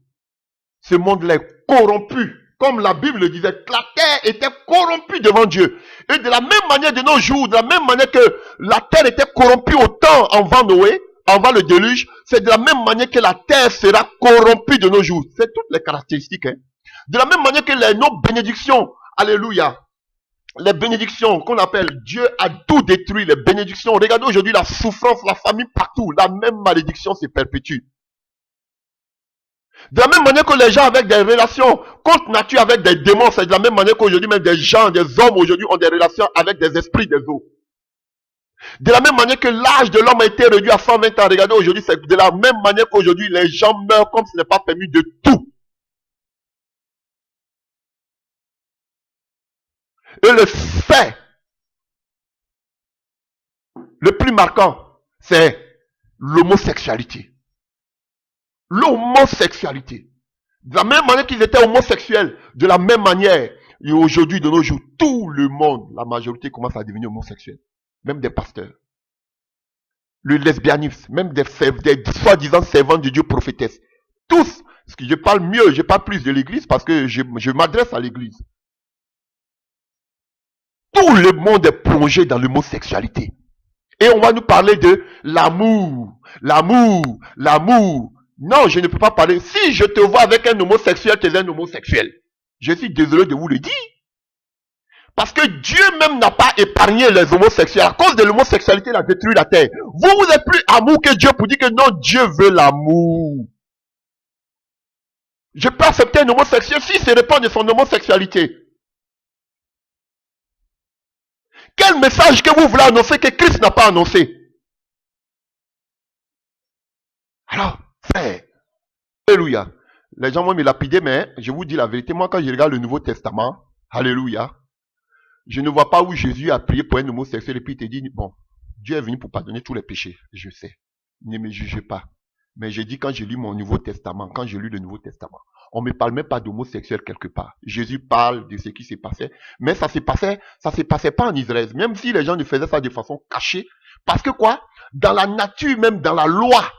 Ce monde-là est corrompu. Comme la Bible le disait, la terre était corrompue devant Dieu. Et de la même manière de nos jours, de la même manière que la terre était corrompue au temps avant Noé, avant le déluge, c'est de la même manière que la terre sera corrompue de nos jours. C'est toutes les caractéristiques. Hein. De la même manière que nos bénédictions, alléluia, les bénédictions qu'on appelle, Dieu a tout détruit, les bénédictions. Regardez aujourd'hui la souffrance, la famine partout. La même malédiction se perpétue. De la même manière que les gens avec des relations contre nature avec des démons, c'est de la même manière qu'aujourd'hui même des gens, des hommes aujourd'hui ont des relations avec des esprits des eaux. De la même manière que l'âge de l'homme a été réduit à 120 ans, regardez aujourd'hui, c'est de la même manière qu'aujourd'hui les gens meurent comme ce n'est pas permis de tout. Et le fait le plus marquant, c'est l'homosexualité. L'homosexualité. De la même manière qu'ils étaient homosexuels, de la même manière, et aujourd'hui, de nos jours, tout le monde, la majorité commence à devenir homosexuel. Même des pasteurs. Le lesbianisme, même des soi-disant servantes de Dieu prophétesses. Tous, parce que je parle mieux, je parle plus de l'église parce que je m'adresse à l'église. Tout le monde est plongé dans l'homosexualité. Et on va nous parler de l'amour, l'amour, l'amour. Non, je ne peux pas parler. Si je te vois avec un homosexuel, tu es un homosexuel. Je suis désolé de vous le dire. Parce que Dieu même n'a pas épargné les homosexuels. À cause de l'homosexualité, il a détruit la terre. Vous êtes plus amour que Dieu pour dire que non, Dieu veut l'amour. Je peux accepter un homosexuel s'il se répand de son homosexualité. Quel message que vous voulez annoncer que Christ n'a pas annoncé? Alors, frère, alléluia. Les gens vont me lapider, mais je vous dis la vérité. Moi, quand je regarde le Nouveau Testament, alléluia, je ne vois pas où Jésus a prié pour un homosexuel et puis il te dit, bon, Dieu est venu pour pardonner tous les péchés. Je sais. Ne me jugez pas. Mais j'ai dit quand j'ai lu mon Nouveau Testament, quand j'ai lu le Nouveau Testament, on ne me parle même pas d'homosexuel quelque part. Jésus parle de ce qui s'est passé, mais ça se passait pas en Israël. Même si les gens ne faisaient ça de façon cachée. Parce que quoi? Dans la nature, même dans la loi,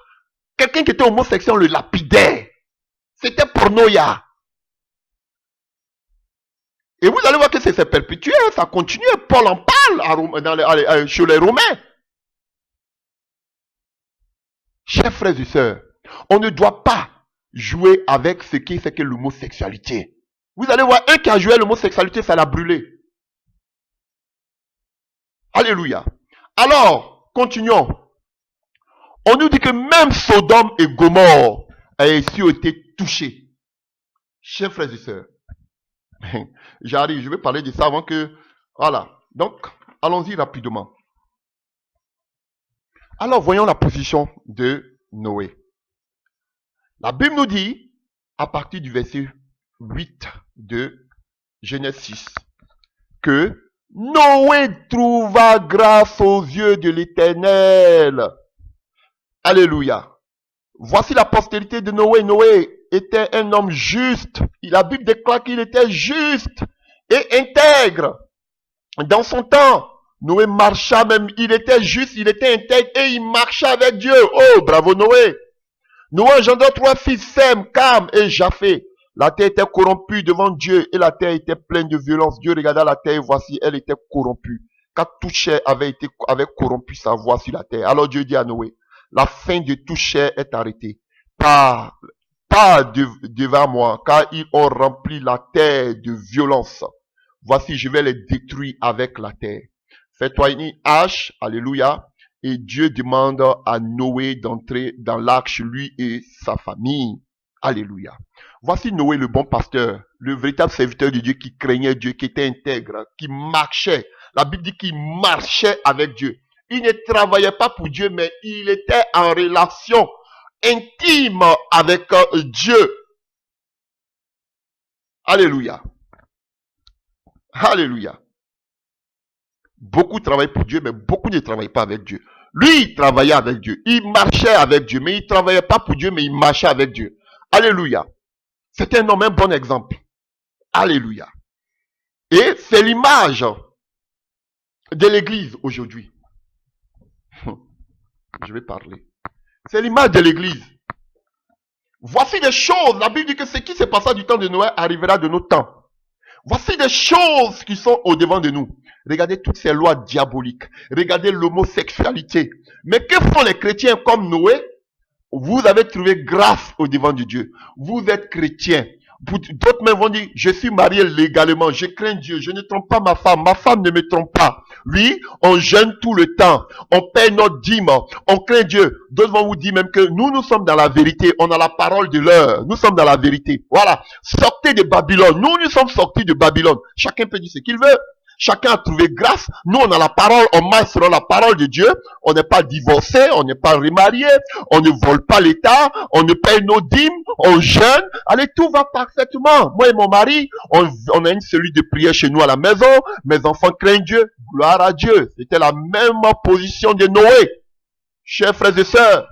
quelqu'un qui était homosexuel, on le lapidait. C'était pornoïa. Et vous allez voir que c'est perpétué, ça continue. Paul en parle chez les Romains. Chers frères et sœurs, on ne doit pas jouer avec ce qui c'est que l'homosexualité. Vous allez voir, un qui a joué à l'homosexualité, ça l'a brûlé. Alléluia. Alors, continuons. On nous dit que même Sodome et Gomorrhe a été touchés. Chers frères et sœurs, j'arrive, je vais parler de ça avant que... Voilà. Donc, allons-y rapidement. Alors, voyons la position de Noé. La Bible nous dit, à partir du verset 8 de Genèse 6, que Noé trouva grâce aux yeux de l'Éternel. Alléluia. Voici la postérité de Noé. Noé était un homme juste. La Bible déclare qu'il était juste et intègre. Dans son temps, Noé marcha même, il était juste, il était intègre et il marcha avec Dieu. Oh, bravo Noé. Noé engendre 3 fils, Sem, Cam et Japheth. La terre était corrompue devant Dieu et la terre était pleine de violence. Dieu regarda la terre et voici, elle était corrompue. Car toute chair avait corrompu sa voix sur la terre. Alors Dieu dit à Noé, la fin de toute chair est arrêtée. Pas devant moi, car ils ont rempli la terre de violence. Voici, je vais les détruire avec la terre. Fais-toi une hache, alléluia. Et Dieu demande à Noé d'entrer dans l'arche chez lui et sa famille. Alléluia. Voici Noé, le bon pasteur, le véritable serviteur de Dieu qui craignait Dieu, qui était intègre, qui marchait. La Bible dit qu'il marchait avec Dieu. Il ne travaillait pas pour Dieu, mais il était en relation intime avec Dieu. Alléluia. Alléluia. Beaucoup travaillent pour Dieu, mais beaucoup ne travaillent pas avec Dieu. Lui, il travaillait avec Dieu. Il marchait avec Dieu, mais il ne travaillait pas pour Dieu, mais il marchait avec Dieu. Alléluia. C'est un homme, un bon exemple. Alléluia. Et c'est l'image de l'église aujourd'hui. Je vais parler. C'est l'image de l'église. Voici des choses. La Bible dit que ce qui s'est passé du temps de Noé arrivera de notre temps. Voici des choses qui sont au devant de nous. Regardez toutes ces lois diaboliques. Regardez l'homosexualité. Mais que font les chrétiens comme Noé? Vous avez trouvé grâce au devant de Dieu. Vous êtes chrétien. D'autres même vont dire, je suis marié légalement, je crains Dieu, je ne trompe pas ma femme ne me trompe pas. Oui, on jeûne tout le temps, on paie notre dîme, on craint Dieu. D'autres vont vous dire même que nous sommes dans la vérité, on a la parole de l'heure, nous sommes dans la vérité. Voilà, sortez de Babylone, nous sommes sortis de Babylone. Chacun peut dire ce qu'il veut. Chacun a trouvé grâce. Nous, on a la parole, on marche selon la parole de Dieu. On n'est pas divorcé, on n'est pas remarié, on ne vole pas l'État, on ne paye nos dîmes, on jeûne. Allez, tout va parfaitement. Moi et mon mari, on a une cellule de prière chez nous à la maison. Mes enfants craignent Dieu. Gloire à Dieu. C'était la même position de Noé. Chers frères et sœurs,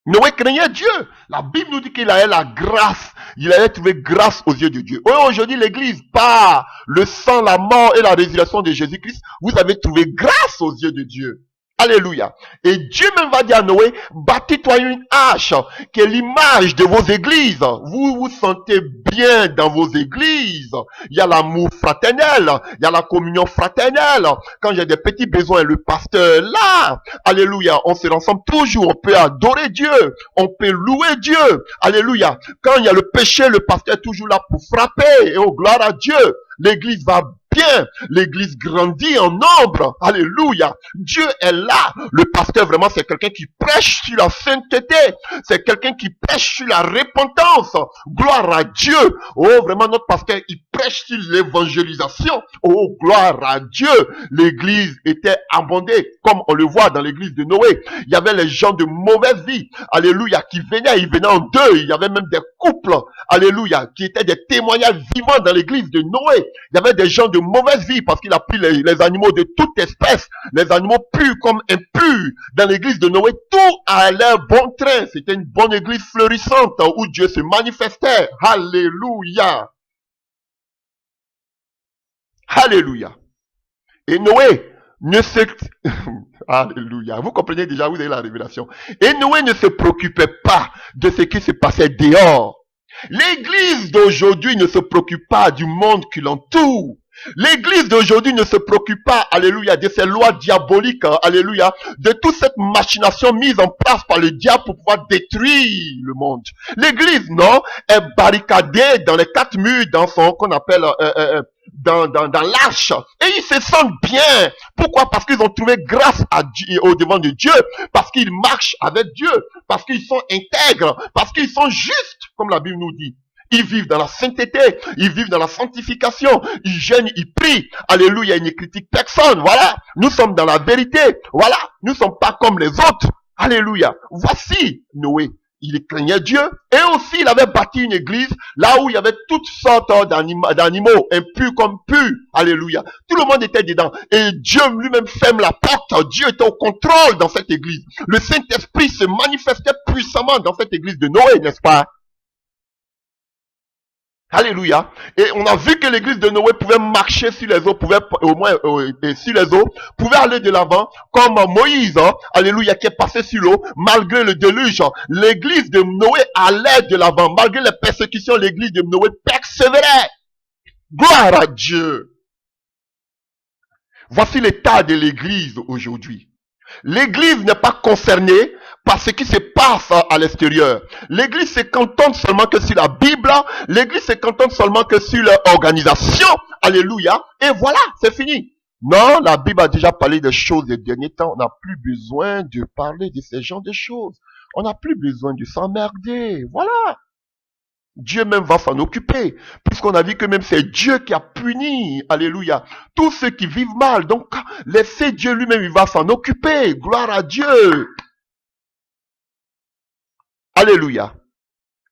Noé craignait Dieu. La Bible nous dit qu'il avait la grâce. Il avait trouvé grâce aux yeux de Dieu. Aujourd'hui, l'église, par le sang, la mort et la résurrection de Jésus-Christ, vous avez trouvé grâce aux yeux de Dieu. Alléluia. Et Dieu même va dire à Noé, bâtis-toi une hache, qui est l'image de vos églises. Vous vous sentez bien dans vos églises. Il y a l'amour fraternel, il y a la communion fraternelle. Quand j'ai des petits besoins, le pasteur est là. Alléluia. On se rassemble toujours. On peut adorer Dieu. On peut louer Dieu. Alléluia. Quand il y a le péché, le pasteur est toujours là pour frapper. Et oh, gloire à Dieu. L'église va bien. L'église grandit en nombre. Alléluia. Dieu est là. Le pasteur, vraiment, c'est quelqu'un qui prêche sur la sainteté. C'est quelqu'un qui prêche sur la repentance. Gloire à Dieu. Oh, vraiment, notre pasteur, il prêche sur l'évangélisation. Oh, gloire à Dieu. L'église était abondée, comme on le voit dans l'église de Noé. Il y avait les gens de mauvaise vie. Alléluia. Qui venaient, ils venaient en deux. Il y avait même des couples. Alléluia. Qui étaient des témoignages vivants dans l'église de Noé. Il y avait des gens de mauvaise vie parce qu'il a pris les animaux de toute espèce, les animaux purs comme impurs. Dans l'église de Noé, tout allait bon train. C'était une bonne église florissante où Dieu se manifestait. Alléluia. Alléluia. Et Noé ne se... Alléluia. Vous comprenez déjà, vous avez la révélation. Et Noé ne se préoccupait pas de ce qui se passait dehors. L'église d'aujourd'hui ne se préoccupe pas du monde qui l'entoure. L'église d'aujourd'hui ne se préoccupe pas, alléluia, de ces lois diaboliques, alléluia, de toute cette machination mise en place par le diable pour pouvoir détruire le monde. L'église, non, est barricadée dans les quatre murs, dans son, qu'on appelle, dans l'arche. Et ils se sentent bien. Pourquoi? Parce qu'ils ont trouvé grâce à Dieu, au devant de Dieu. Parce qu'ils marchent avec Dieu. Parce qu'ils sont intègres. Parce qu'ils sont justes, comme la Bible nous dit. Ils vivent dans la sainteté, ils vivent dans la sanctification, ils jeûnent, ils prient. Alléluia, ils ne critiquent personne. Voilà, nous sommes dans la vérité. Voilà, nous ne sommes pas comme les autres. Alléluia. Voici Noé. Il craignait Dieu et aussi il avait bâti une église là où il y avait toutes sortes d'animaux, impurs comme purs. Alléluia. Tout le monde était dedans. Et Dieu lui-même ferme la porte. Dieu était au contrôle dans cette église. Le Saint-Esprit se manifestait puissamment dans cette église de Noé, n'est-ce pas? Alléluia. Et on a vu que l'église de Noé pouvait marcher sur les eaux, pouvait au moins sur les eaux, pouvait aller de l'avant, comme Moïse, alléluia, qui est passé sur l'eau, malgré le déluge. L'église de Noé allait de l'avant, malgré les persécutions, l'église de Noé persévérait. Gloire à Dieu. Voici l'état de l'église aujourd'hui. L'église n'est pas concernée par ce qui se passe à l'extérieur. L'église se cantonne seulement que sur la Bible. L'église se cantonne seulement que sur l'organisation. Alléluia. Et voilà, c'est fini. Non, la Bible a déjà parlé des choses des derniers temps. On n'a plus besoin de parler de ces genres de choses. On n'a plus besoin de s'emmerder. Voilà. Dieu même va s'en occuper, puisqu'on a vu que même c'est Dieu qui a puni, alléluia, tous ceux qui vivent mal. Donc, laissez Dieu lui-même, il va s'en occuper. Gloire à Dieu. Alléluia.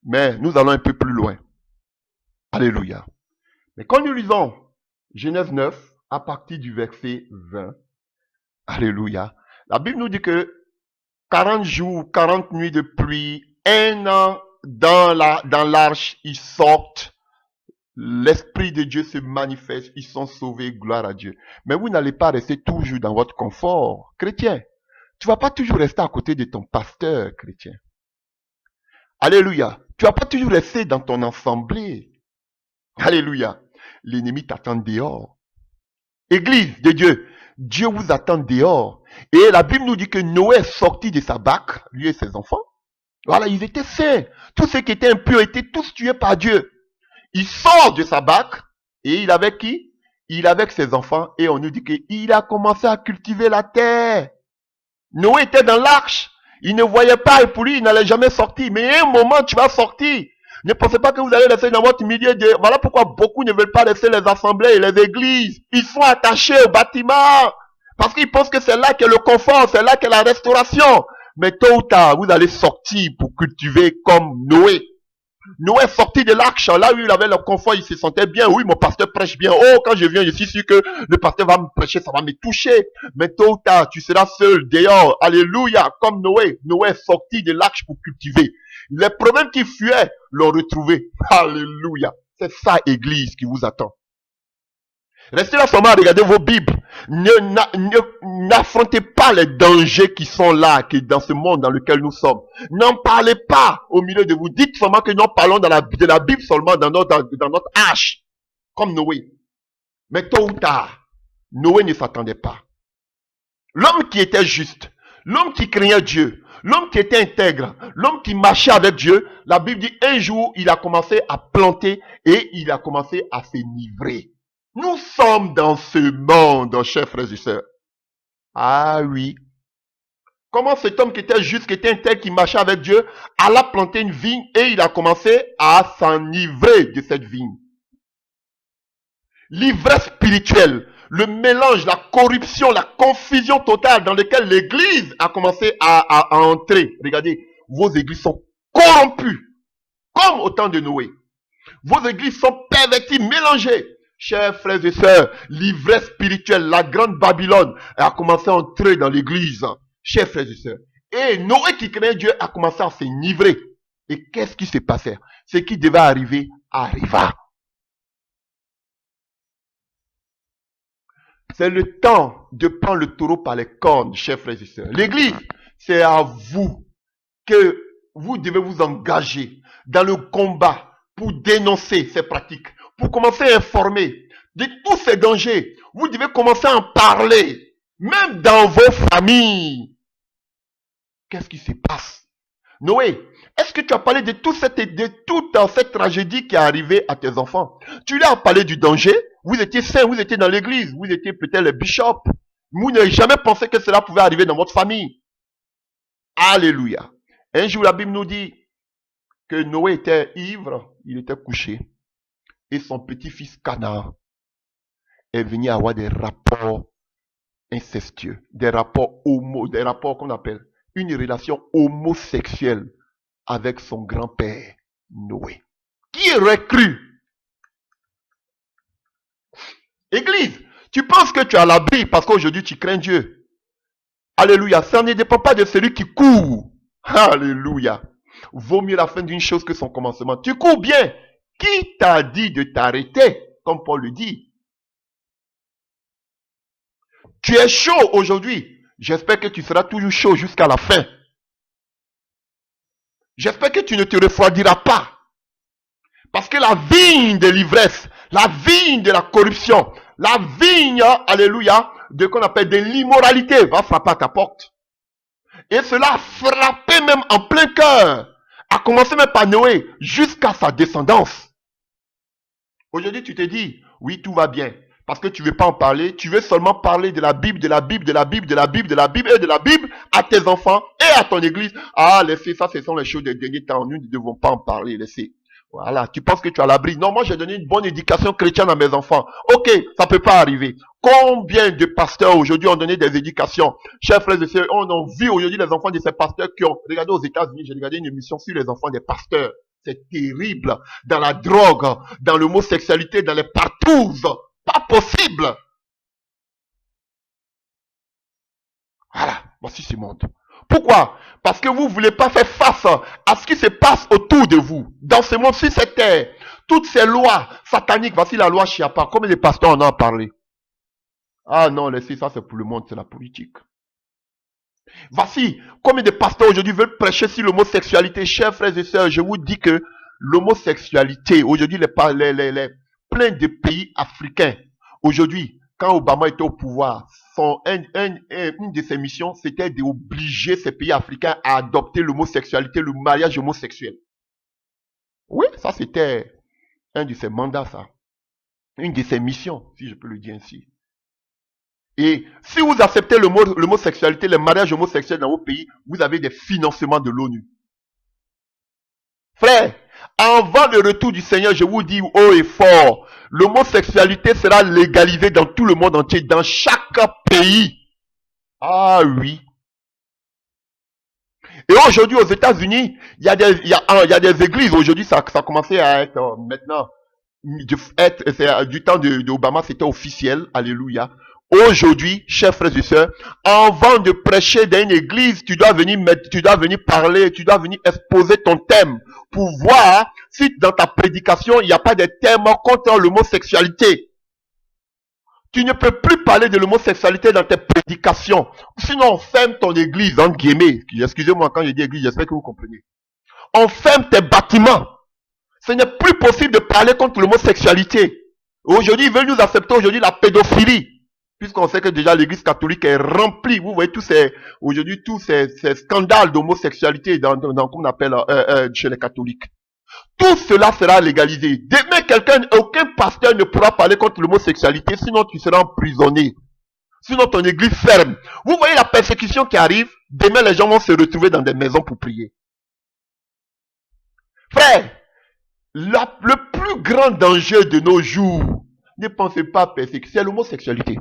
Mais nous allons un peu plus loin. Alléluia. Mais quand nous lisons Genèse 9, à partir du verset 20, alléluia, la Bible nous dit que 40 jours, 40 nuits de pluie, un an dans l'arche, ils sortent, l'Esprit de Dieu se manifeste, ils sont sauvés, gloire à Dieu. Mais vous n'allez pas rester toujours dans votre confort, chrétien. Tu vas pas toujours rester à côté de ton pasteur, chrétien. Alléluia. Tu vas pas toujours rester dans ton assemblée. Alléluia. L'ennemi t'attend dehors. Église de Dieu, Dieu vous attend dehors. Et la Bible nous dit que Noé est sorti de sa barque, lui et ses enfants. Voilà, ils étaient saints. Tous ceux qui étaient impurs étaient tous tués par Dieu. Il sort de sa barque et il avait qui? Il avec ses enfants et on nous dit qu'il a commencé à cultiver la terre. Noé était dans l'arche. Il ne voyait pas et pour lui, il n'allait jamais sortir. Mais à un moment, tu vas sortir. Ne pensez pas que vous allez rester dans votre milieu de... Voilà pourquoi beaucoup ne veulent pas laisser les assemblées et les églises. Ils sont attachés au bâtiment. Parce qu'ils pensent que c'est là qu'est le confort, c'est là qu'est la restauration. Mais tôt ou tard, vous allez sortir pour cultiver comme Noé. Noé est sorti de l'arche, là où il avait le confort, il se sentait bien. Oui, mon pasteur prêche bien. Oh, quand je viens, je suis sûr que le pasteur va me prêcher, ça va me toucher. Mais tôt ou tard, tu seras seul, dehors. Alléluia, comme Noé. Noé est sorti de l'arche pour cultiver. Les problèmes qui fuyaient l'ont retrouvé. Alléluia. C'est ça, église, qui vous attend. Restez là seulement à regarder vos Bibles. N'affrontez pas les dangers qui sont là, qui dans ce monde dans lequel nous sommes. N'en parlez pas au milieu de vous. Dites seulement que nous parlons de la Bible seulement dans notre âge, comme Noé. Mais tôt ou tard, Noé ne s'attendait pas. L'homme qui était juste, l'homme qui craignait Dieu, l'homme qui était intègre, l'homme qui marchait avec Dieu, la Bible dit un jour, il a commencé à planter et il a commencé à s'enivrer. Nous sommes dans ce monde, chers frères et sœurs. Ah oui. Comment cet homme qui était juste, qui était intègre, qui marchait avec Dieu, alla planter une vigne et il a commencé à s'enivrer de cette vigne. L'ivresse spirituelle, le mélange, la corruption, la confusion totale dans laquelle l'église a commencé à entrer. Regardez, vos églises sont corrompues, comme au temps de Noé. Vos églises sont perverties, mélangées. Chers frères et sœurs, l'ivresse spirituelle, la grande Babylone a commencé à entrer dans l'église. Chers frères et sœurs. Et Noé qui craignait Dieu a commencé à s'enivrer. Et qu'est-ce qui s'est passé? Ce qui devait arriver, arriva. C'est le temps de prendre le taureau par les cornes, chers frères et sœurs. L'église, c'est à vous que vous devez vous engager dans le combat pour dénoncer ces pratiques, pour commencer à informer de tous ces dangers. Vous devez commencer à en parler, même dans vos familles. Qu'est-ce qui se passe? Noé, est-ce que tu as parlé de toute cette tragédie qui est arrivée à tes enfants? Tu leur as parlé du danger? Vous étiez saints, vous étiez dans l'église, vous étiez peut-être les bishops. Vous n'avez jamais pensé que cela pouvait arriver dans votre famille. Alléluia. Un jour, la Bible nous dit que Noé était ivre, il était couché. Et son petit-fils Canaan est venu avoir des rapports incestueux, des rapports qu'on appelle une relation homosexuelle avec son grand-père Noé. Qui aurait cru? Église, tu penses que tu as l'abri parce qu'aujourd'hui tu crains Dieu. Alléluia, ça ne dépend pas de celui qui court. Alléluia. Vaut mieux la fin d'une chose que son commencement. Tu cours bien. Qui t'a dit de t'arrêter, comme Paul le dit? Tu es chaud aujourd'hui. J'espère que tu seras toujours chaud jusqu'à la fin. J'espère que tu ne te refroidiras pas. Parce que la vigne de l'ivresse, la vigne de la corruption, la vigne, alléluia, de qu'on appelle de l'immoralité va frapper à ta porte. Et cela a frappé même en plein cœur. A commencé même par Noé jusqu'à sa descendance. Aujourd'hui, tu te dis, oui, tout va bien. Parce que tu ne veux pas en parler, tu veux seulement parler de la Bible, de la Bible, de la Bible, de la Bible, de la Bible et de la Bible à tes enfants et à ton église. Ah, laissez, ça, ce sont les choses des derniers temps. Nous ne devons pas en parler, laissez. Voilà, tu penses que tu as l'abri. Non, moi j'ai donné une bonne éducation chrétienne à mes enfants. Ok, ça peut pas arriver. Combien de pasteurs aujourd'hui ont donné des éducations? Chers frères et sœurs, on a vu aujourd'hui les enfants de ces pasteurs qui ont... Regardez aux États-Unis, j'ai regardé une émission sur les enfants des pasteurs. C'est terrible. Dans la drogue, dans l'homosexualité, dans les partous. Pas possible. Voilà, voici ce monde. Pourquoi? Parce que vous ne voulez pas faire face à ce qui se passe autour de vous. Dans ce monde, sur cette terre, toutes ces lois sataniques, voici la loi Chiapa. Combien de pasteurs en ont parlé? Ah non, laissez ça, c'est pour le monde, c'est la politique. Voici, combien de pasteurs aujourd'hui veulent prêcher sur l'homosexualité? Chers frères et sœurs, je vous dis que l'homosexualité, aujourd'hui, plein de pays africains, aujourd'hui, quand Obama était au pouvoir, une de ses missions, c'était d'obliger ces pays africains à adopter l'homosexualité, le mariage homosexuel. Oui, ça c'était un de ses mandats, ça. Une de ses missions, si je peux le dire ainsi. Et si vous acceptez l'homosexualité, le mariage homosexuel dans vos pays, vous avez des financements de l'ONU. Frère, avant le retour du Seigneur, je vous dis haut et fort, l'homosexualité sera légalisée dans tout le monde entier, dans chaque pays. Ah oui. Et aujourd'hui, aux États-Unis, il y a des églises. Aujourd'hui, ça a commencé à être maintenant, du temps d'Obama, c'était officiel. Alléluia. Aujourd'hui, chers frères et sœurs, avant de prêcher dans une église, tu dois venir parler, tu dois venir exposer ton thème pour voir si dans ta prédication, il n'y a pas de thème contre l'homosexualité. Tu ne peux plus parler de l'homosexualité dans tes prédications. Sinon, on ferme ton église, entre guillemets. Excusez-moi quand je dis église, j'espère que vous comprenez. On ferme tes bâtiments. Ce n'est plus possible de parler contre l'homosexualité. Aujourd'hui, ils veulent nous accepter aujourd'hui la pédophilie. Puisqu'on sait que déjà l'église catholique est remplie. Vous voyez aujourd'hui tous ces scandales d'homosexualité dans qu'on appelle chez les catholiques. Tout cela sera légalisé. Demain, aucun pasteur ne pourra parler contre l'homosexualité, sinon tu seras emprisonné. Sinon ton église ferme. Vous voyez la persécution qui arrive. Demain, les gens vont se retrouver dans des maisons pour prier. Frère, le plus grand danger de nos jours, ne pensez pas à persécution, c'est l'homosexualité.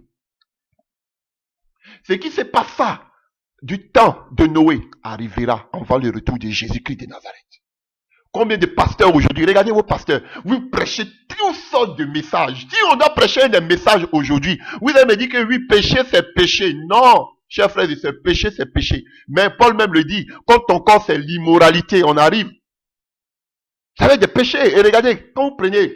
Ce qui se passera du temps de Noé arrivera avant le retour de Jésus-Christ de Nazareth. Combien de pasteurs aujourd'hui, regardez vos pasteurs, vous prêchez toutes sortes de messages. Si on doit prêcher des messages aujourd'hui, vous allez me dire que oui, péché c'est péché. Non, chers frères, c'est péché, c'est péché. Mais Paul même le dit, quand ton corps c'est l'immoralité, on arrive. Ça va être des péchés. Et regardez, quand vous prenez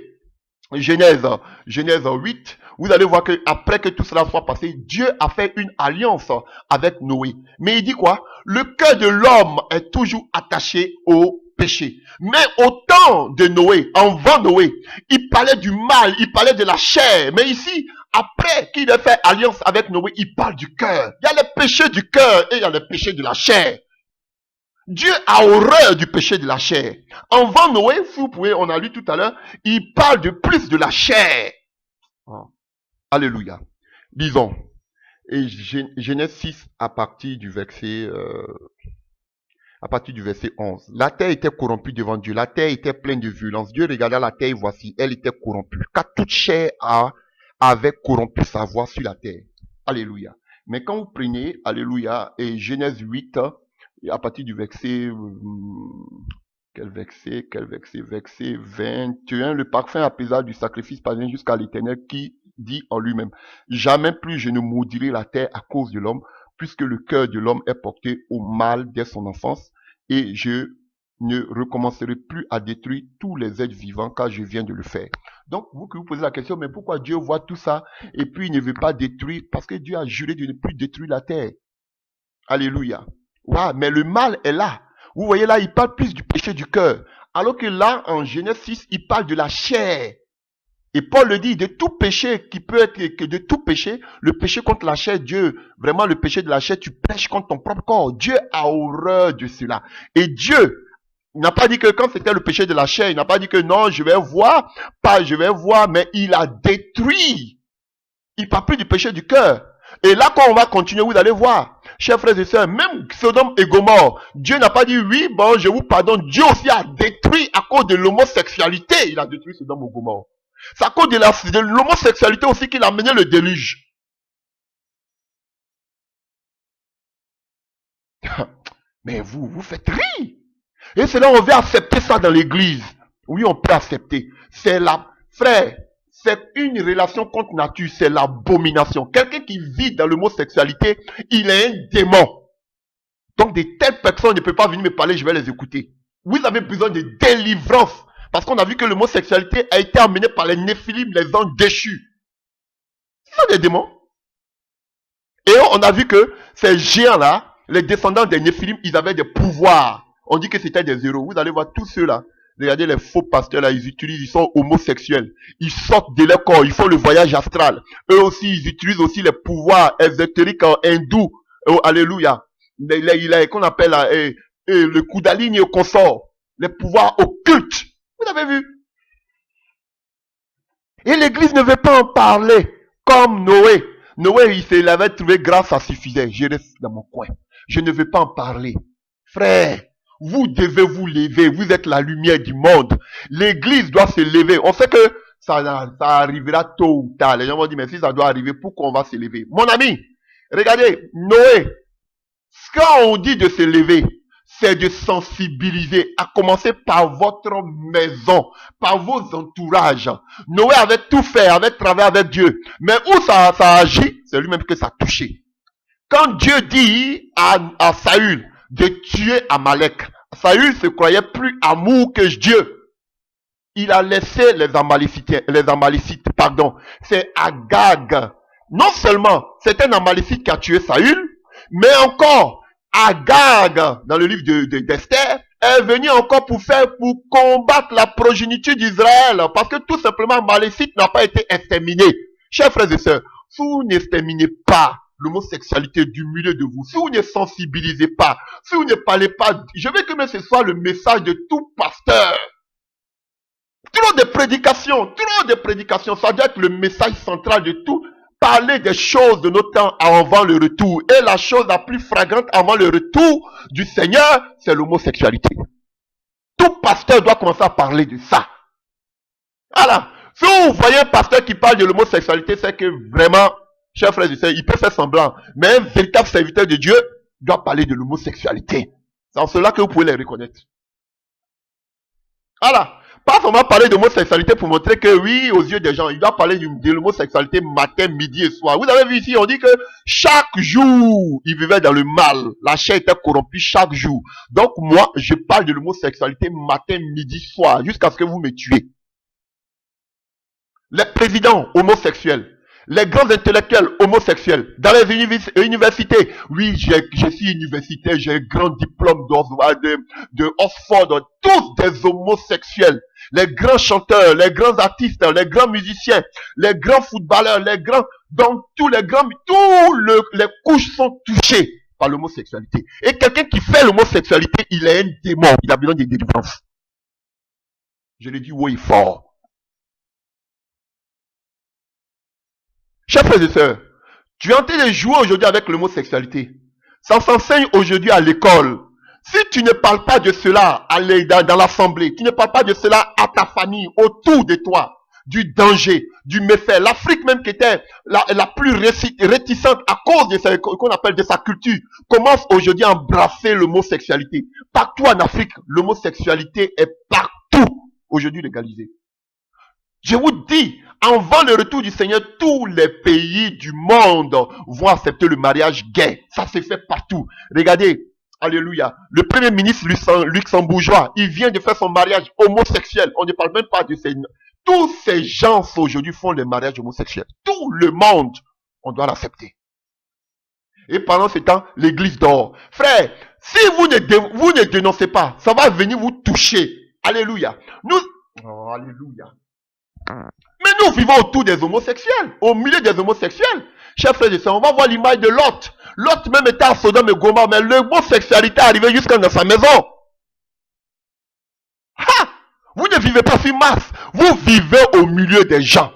Genèse 8, vous allez voir que après que tout cela soit passé, Dieu a fait une alliance avec Noé. Mais il dit quoi? Le cœur de l'homme est toujours attaché au péché. Mais au temps de Noé, avant Noé, il parlait du mal, il parlait de la chair. Mais ici, après qu'il ait fait alliance avec Noé, il parle du cœur. Il y a les péchés du cœur et il y a les péchés de la chair. Dieu a horreur du péché de la chair. Avant Noé, vous pouvez, on a lu tout à l'heure, il parle de plus de la chair. Oh. Alléluia. Disons, et Genèse 6 à partir du verset 11. La terre était corrompue devant Dieu. La terre était pleine de violence. Dieu regarda la terre et voici, elle était corrompue. Car toute chair avait corrompu sa voix sur la terre. Alléluia. Mais quand vous prenez, alléluia, et Genèse 8, à partir du verset, verset 21, le parfum apaisant du sacrifice parvient jusqu'à l'Éternel qui dit en lui-même, jamais plus je ne maudirai la terre à cause de l'homme, puisque le cœur de l'homme est porté au mal dès son enfance, et je ne recommencerai plus à détruire tous les êtres vivants, car je viens de le faire. Donc, vous posez la question, mais pourquoi Dieu voit tout ça, et puis il ne veut pas détruire, parce que Dieu a juré de ne plus détruire la terre. Alléluia. Ouais, mais le mal est là. Vous voyez là, il parle plus du péché du cœur. Alors que là, en Genèse 6, il parle de la chair. Et Paul le dit, de tout péché qui peut être, que de tout péché, le péché contre la chair, Dieu, vraiment le péché de la chair, tu pêches contre ton propre corps. Dieu a horreur de cela. Et Dieu n'a pas dit que quand c'était le péché de la chair, il n'a pas dit que non, je vais voir, mais il a détruit. Il parle plus du péché du cœur. Et là, quand on va continuer, vous allez voir, chers frères et sœurs, même Sodome et Gomorrhe, Dieu n'a pas dit oui, bon, je vous pardonne. Dieu aussi a détruit à cause de l'homosexualité. Il a détruit Sodome et Gomorrhe. C'est à cause de l'homosexualité aussi qu'il a mené le déluge. Mais vous faites rire. Et c'est là on veut accepter ça dans l'église. Oui, on peut accepter. Frère, c'est une relation contre nature, c'est l'abomination. Quelqu'un qui vit dans l'homosexualité, il est un démon. Donc de telles personnes ne peuvent pas venir me parler, je vais les écouter. Vous avez besoin de délivrance. Parce qu'on a vu que l'homosexualité a été amenée par les néphilim, les anges déchus. Ce sont des démons. Et on a vu que ces géants-là, les descendants des néphilim, ils avaient des pouvoirs. On dit que c'était des héros. Vous allez voir tous ceux-là. Regardez les faux pasteurs là, ils sont homosexuels. Ils sortent de leur corps, ils font le voyage astral. Eux aussi, ils utilisent aussi les pouvoirs ésotériques hindous. Oh, alléluia. Qu'on appelle le Kundalini au consort. Les pouvoirs occultes. Vous avez vu? Et l'église ne veut pas en parler. Comme Noé. Noé, il avait trouvé grâce, ça suffisait. Je reste dans mon coin. Je ne veux pas en parler. Frère, vous devez vous lever. Vous êtes la lumière du monde. L'église doit se lever. On sait que ça arrivera tôt ou tard. Les gens vont dire, mais si ça doit arriver, pourquoi on va se lever? Mon ami, regardez, Noé, quand on dit de se lever, c'est de sensibiliser, à commencer par votre maison, par vos entourages. Noé avait tout fait, avait travaillé avec Dieu. Mais où ça agit, c'est lui-même que ça a touché. Quand Dieu dit à Saül de tuer Amalek, Saül se croyait plus amour que Dieu. Il a laissé les Amalécites, C'est Agag Non seulement c'est un Amalécite qui a tué Saül, mais encore Agag, dans le livre d'Esther, est venu encore pour combattre la progéniture d'Israël, parce que tout simplement Amalécite n'a pas été exterminé. Chers frères et sœurs, si vous n'exterminez pas l'homosexualité du milieu de vous, si vous ne sensibilisez pas, si vous ne parlez pas, je veux que même ce soit le message de tout pasteur. Trop de prédications, ça doit être le message central de tout. Parler des choses de nos temps avant le retour. Et la chose la plus flagrante avant le retour du Seigneur, c'est l'homosexualité. Tout pasteur doit commencer à parler de ça. Voilà. Si vous voyez un pasteur qui parle de l'homosexualité, c'est que vraiment, chers frères et sœurs, il peut faire semblant. Mais un véritable serviteur de Dieu doit parler de l'homosexualité. C'est en cela que vous pouvez les reconnaître. Voilà. Pas seulement parler d'homosexualité pour montrer que oui, aux yeux des gens, il doit parler de l'homosexualité matin, midi et soir. Vous avez vu ici, on dit que chaque jour, il vivait dans le mal. La chair était corrompue chaque jour. Donc moi, je parle de l'homosexualité matin, midi, soir, jusqu'à ce que vous me tuez. Les présidents homosexuels, les grands intellectuels homosexuels, dans les universités, oui, je suis universitaire, j'ai un grand diplôme de Oxford, tous des homosexuels. Les grands chanteurs, les grands artistes, les grands musiciens, les grands footballeurs, les grands, donc les couches sont touchées par l'homosexualité. Et quelqu'un qui fait l'homosexualité, il est un démon, il a besoin de délivrance. Je le dis haut et fort. Chers frères et sœurs, tu es en train de jouer aujourd'hui avec l'homosexualité. Ça s'enseigne aujourd'hui à l'école. Si tu ne parles pas de cela dans l'assemblée, tu ne parles pas de cela à ta famille, autour de toi, du danger, du méfait. L'Afrique même qui était la plus réticente à cause de ce qu'on appelle de sa culture, commence aujourd'hui à embrasser l'homosexualité. Partout en Afrique, l'homosexualité est partout aujourd'hui légalisée. Je vous dis, avant le retour du Seigneur, tous les pays du monde vont accepter le mariage gay. Ça se fait partout. Regardez, alléluia. Le premier ministre luxembourgeois, il vient de faire son mariage homosexuel. On ne parle même pas de ces... Tous ces gens aujourd'hui font le mariage homosexuel. Tout le monde, on doit l'accepter. Et pendant ce temps, l'église dort. Frère, si vous ne dénoncez pas, ça va venir vous toucher. Alléluia. Alléluia. Mais nous vivons autour des homosexuels, au milieu des homosexuels. Chers frères et sœurs, on va voir l'image de Lot. Lot même était à Sodome et Gomorrhe, mais l'homosexualité est arrivée jusqu'à dans sa maison. Ha! Vous ne vivez pas sur Mars, vous vivez au milieu des gens.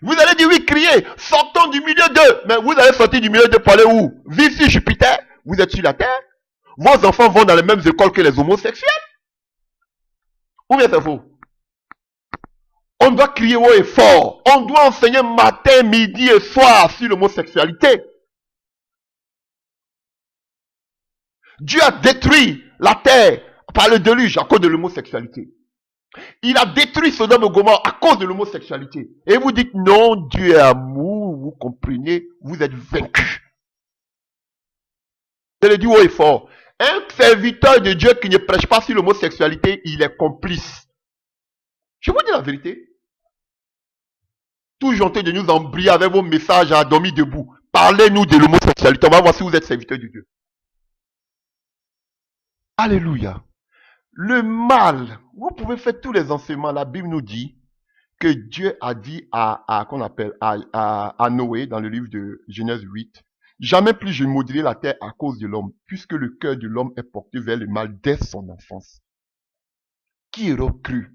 Vous allez dire oui, crier, sortons du milieu d'eux. Mais vous allez sortir du milieu d'eux pour aller où? Vivre sur Jupiter, vous êtes sur la Terre. Vos enfants vont dans les mêmes écoles que les homosexuels. Ou bien c'est faux? On doit crier haut et fort. On doit enseigner matin, midi et soir sur l'homosexualité. Dieu a détruit la terre par le déluge à cause de l'homosexualité. Il a détruit Sodome et Gomorrhe à cause de l'homosexualité. Et vous dites non, Dieu est amour, vous comprenez, vous êtes vaincus. Je le dis haut et fort. Un serviteur de Dieu qui ne prêche pas sur l'homosexualité, il est complice. Je vous dis la vérité. Toujours en train de nous embrouiller avec vos messages à dormir debout. Parlez-nous de l'homosexualité. On va voir si vous êtes serviteur de Dieu. Alléluia. Le mal, vous pouvez faire tous les enseignements. La Bible nous dit que Dieu a dit à Noé dans le livre de Genèse 8, jamais plus je maudirai la terre à cause de l'homme, puisque le cœur de l'homme est porté vers le mal dès son enfance. Qui aurait cru?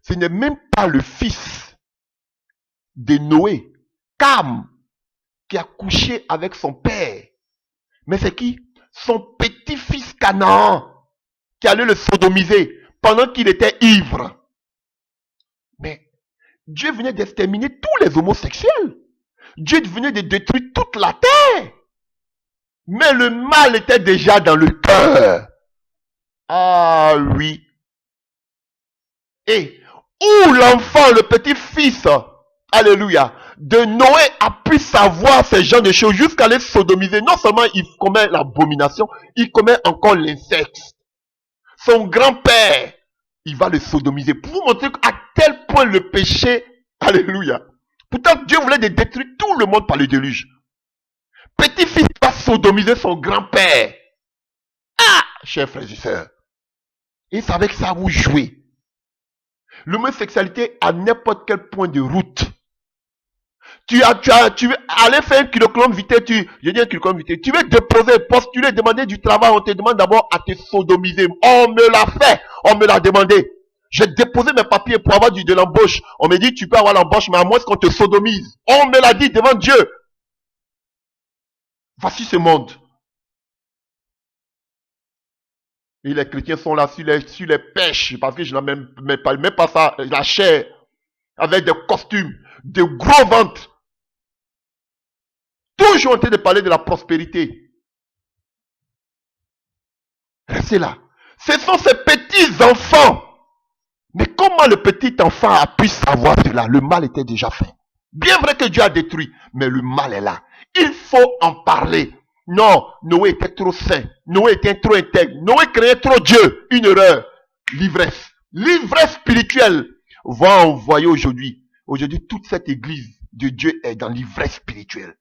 Ce n'est même pas le fils de Noé, Cam, qui a couché avec son père. Mais c'est qui? Son petit-fils Canaan, qui allait le sodomiser pendant qu'il était ivre. Mais Dieu venait d'exterminer tous les homosexuels. Dieu venait de détruire toute la terre. Mais le mal était déjà dans le cœur. Ah oui. Et où l'enfant, le petit-fils, alléluia, de Noé a pu savoir ces genres de choses jusqu'à les sodomiser. Non seulement il commet l'abomination, il commet encore l'inceste. Son grand-père, il va le sodomiser pour vous montrer à quel point le péché, alléluia, Pourtant, Dieu voulait détruire tout le monde par le déluge. Petit-fils va sodomiser son grand-père. Ah, chers frères et sœurs. Et c'est avec ça vous jouez. L'homosexualité à n'importe quel point de route. Tu veux aller faire un kiloclone vitae, je dis un kiloclone vitae, tu veux déposer, postuler, demander du travail, on te demande d'abord à te sodomiser. On me l'a fait, on me l'a demandé. J'ai déposé mes papiers pour avoir de l'embauche. On me dit, tu peux avoir l'embauche, mais à moins qu'on te sodomise. On me l'a dit devant Dieu. Voici ce monde. Et les chrétiens sont là sur les pêches, parce que je n'ai même pas ça, la chair, avec des costumes, de gros ventres. Toujours en train de parler de la prospérité. Restez là. Ce sont ces petits enfants. Mais comment le petit enfant a pu savoir cela? Le mal était déjà fait. Bien vrai que Dieu a détruit, mais le mal est là. Il faut en parler. Non, Noé était trop saint. Noé était trop intègre. Noé créait trop Dieu. Une erreur. L'ivresse. L'ivresse spirituelle va envoyer aujourd'hui. Aujourd'hui, toute cette église de Dieu est dans l'ivresse spirituelle.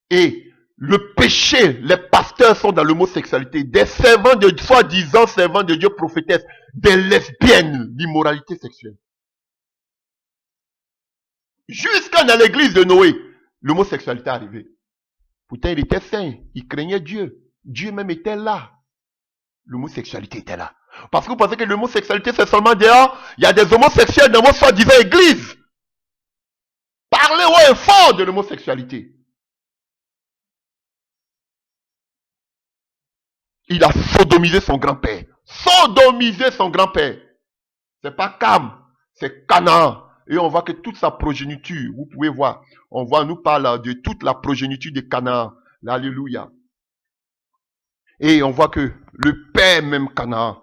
Et le péché, les pasteurs sont dans l'homosexualité. Des servants de soi-disant servants de Dieu prophétesses. Des lesbiennes, l'immoralité sexuelle. Jusqu'à dans l'église de Noé, l'homosexualité est arrivée. Pourtant, il était saint, il craignait Dieu. Dieu même était là. L'homosexualité était là. Parce que vous pensez que l'homosexualité, c'est seulement dehors. Il y a des homosexuels dans vos soi-disant églises. Parlez haut et fort de l'homosexualité. Il a sodomisé son grand-père. Sodomisé son grand-père. C'est pas Cam, c'est Canaan. Et on voit que toute sa progéniture, vous pouvez voir, nous parle de toute la progéniture de Canaan. Alléluia. Et on voit que le père même Canaan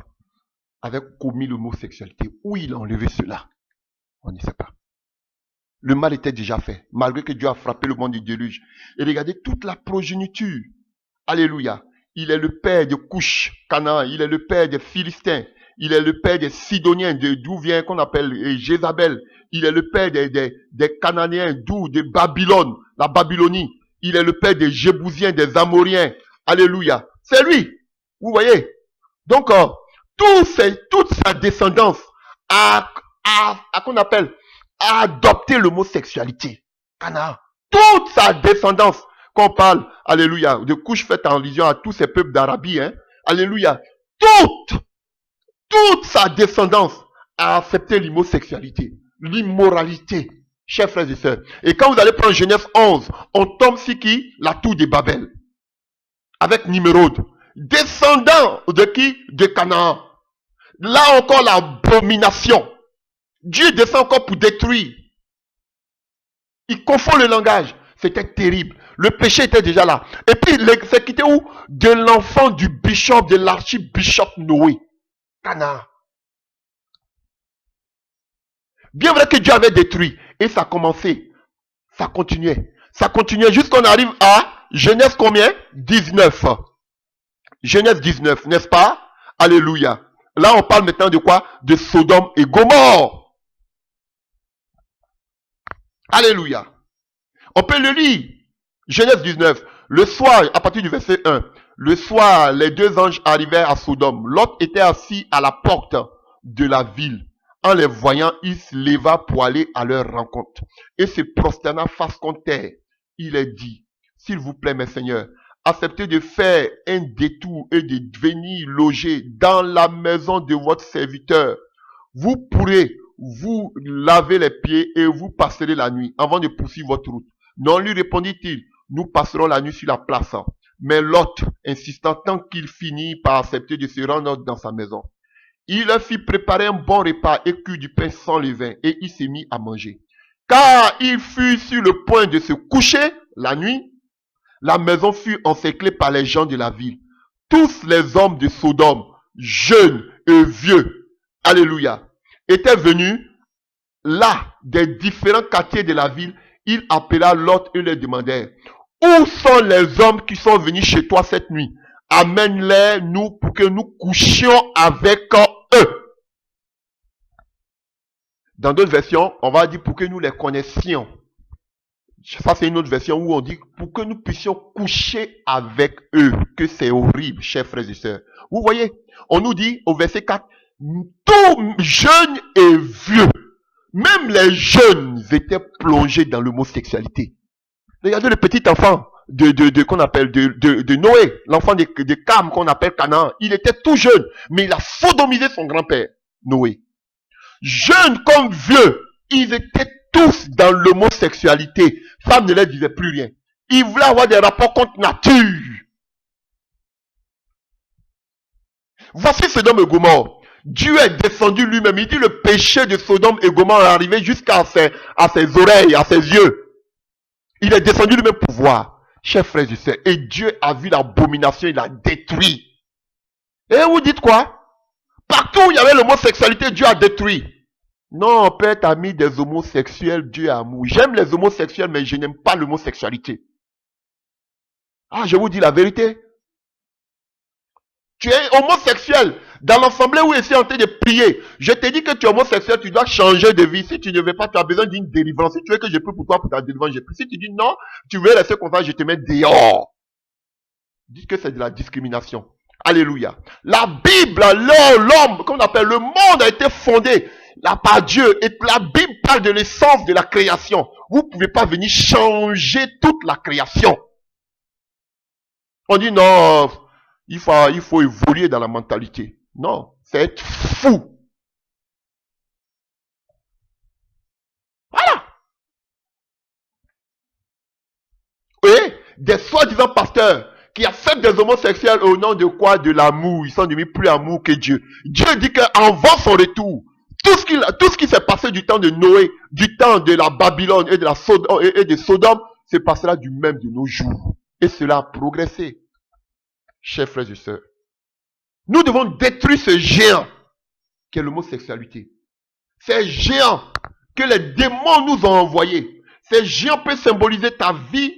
avait commis l'homosexualité. Où il a enlevé cela? On ne sait pas. Le mal était déjà fait, malgré que Dieu a frappé le monde du déluge. Et regardez toute la progéniture. Alléluia. Il est le père de Couche, Canaan. Il est le père des Philistins. Il est le père des Sidoniens, d'où vient qu'on appelle Jézabel. Il est le père des Cananéens, d'où de Babylone, la Babylonie. Il est le père des Jébousiens, des Amoriens. Alléluia. C'est lui. Vous voyez? Donc, toute sa descendance qu'on appelle, a adopté l'homosexualité. Canaan. Toute sa descendance. Qu'on parle, alléluia, de couche faite en allusion à tous ces peuples d'Arabie, hein. Alléluia. Toute sa descendance a accepté l'homosexualité, l'immoralité, chers frères et sœurs. Et quand vous allez prendre Genèse 11, on tombe sur qui? La tour de Babel. Avec Nimrod. Descendant de qui? De Canaan. Là encore l'abomination. Dieu descend encore pour détruire. Il confond le langage. C'était terrible. Le péché était déjà là. Et puis, c'est quitté où? De l'enfant du bishop, de l'archibishop Noé. Canaan. Bien vrai que Dieu avait détruit. Et ça a commencé. Ça continuait. Ça continuait jusqu'on arrive à Genèse combien? 19. Genèse 19, n'est-ce pas? Alléluia. Là, on parle maintenant de quoi? De Sodome et Gomorrhe. Alléluia. On peut le lire. Genèse 19. Le soir, à partir du verset 1. Le soir, les deux anges arrivèrent à Sodome. Lot était assis à la porte de la ville. En les voyant, il se leva pour aller à leur rencontre. Et se prosterna face contre terre. Il est dit, s'il vous plaît, mes seigneurs, acceptez de faire un détour et de venir loger dans la maison de votre serviteur. Vous pourrez vous laver les pieds et vous passerez la nuit avant de poursuivre votre route. Non, lui répondit-il, nous passerons la nuit sur la place. Mais Lot, insistant tant qu'il finit par accepter de se rendre dans sa maison, il leur fit préparer un bon repas et cuit du pain sans levain, et il s'est mis à manger. Car il fut sur le point de se coucher la nuit, la maison fut encerclée par les gens de la ville. Tous les hommes de Sodome, jeunes et vieux, alléluia, étaient venus là des différents quartiers de la ville. Il appela Lot et leur demandait, où sont les hommes qui sont venus chez toi cette nuit? Amène-les nous pour que nous couchions avec eux. Dans d'autres versions, on va dire pour que nous les connaissions. Ça, c'est une autre version où on dit pour que nous puissions coucher avec eux, que c'est horrible, chers frères et sœurs. Vous voyez, on nous dit au verset 4, tout jeune et vieux, même les jeunes étaient plongés dans l'homosexualité. Regardez le petit enfant qu'on appelle de Noé, l'enfant de Cam qu'on appelle Canaan. Il était tout jeune, mais il a sodomisé son grand-père, Noé. Jeunes comme vieux, ils étaient tous dans l'homosexualité. Femme ne leur disait plus rien. Ils voulaient avoir des rapports contre nature. Voici Sodome et Gomorrhe. Dieu est descendu lui-même. Il dit le péché de Sodome et Gomorrhe est arrivé jusqu'à ses oreilles, à ses yeux. Il est descendu lui-même pour voir. Chers frères et sœurs, et Dieu a vu l'abomination, il l'a détruit. Et vous dites quoi? Partout où il y avait l'homosexualité, Dieu a détruit. Non, Père t'a mis des homosexuels, Dieu a amour. J'aime les homosexuels, mais je n'aime pas l'homosexualité. Ah, je vous dis la vérité. Tu es homosexuel. Dans l'assemblée où je suis en train de prier, je te dis que tu es homosexuel, tu dois changer de vie. Si tu ne veux pas, tu as besoin d'une délivrance. Si tu veux que je prie pour toi, pour ta délivrance, je prie. Si tu dis non, tu veux rester comme ça, je te mets dehors. Dis que c'est de la discrimination. Alléluia. La Bible, l'homme, qu'on appelle le monde, a été fondé là par Dieu. Et la Bible parle de l'essence de la création. Vous ne pouvez pas venir changer toute la création. On dit non, il faut évoluer dans la mentalité. Non, c'est être fou. Voilà. Et des soi-disant pasteurs qui acceptent des homosexuels au nom de quoi? De l'amour. Ils sont devenus plus amour que Dieu. Dieu dit qu'avant son retour, tout ce qui s'est passé du temps de Noé, du temps de la Babylone et de Sodome, se passera du même de nos jours. Et cela a progressé. Chers frères et sœurs, nous devons détruire ce géant qui est l'homosexualité. Ces géants que les démons nous ont envoyés. Ces géants peuvent symboliser ta vie,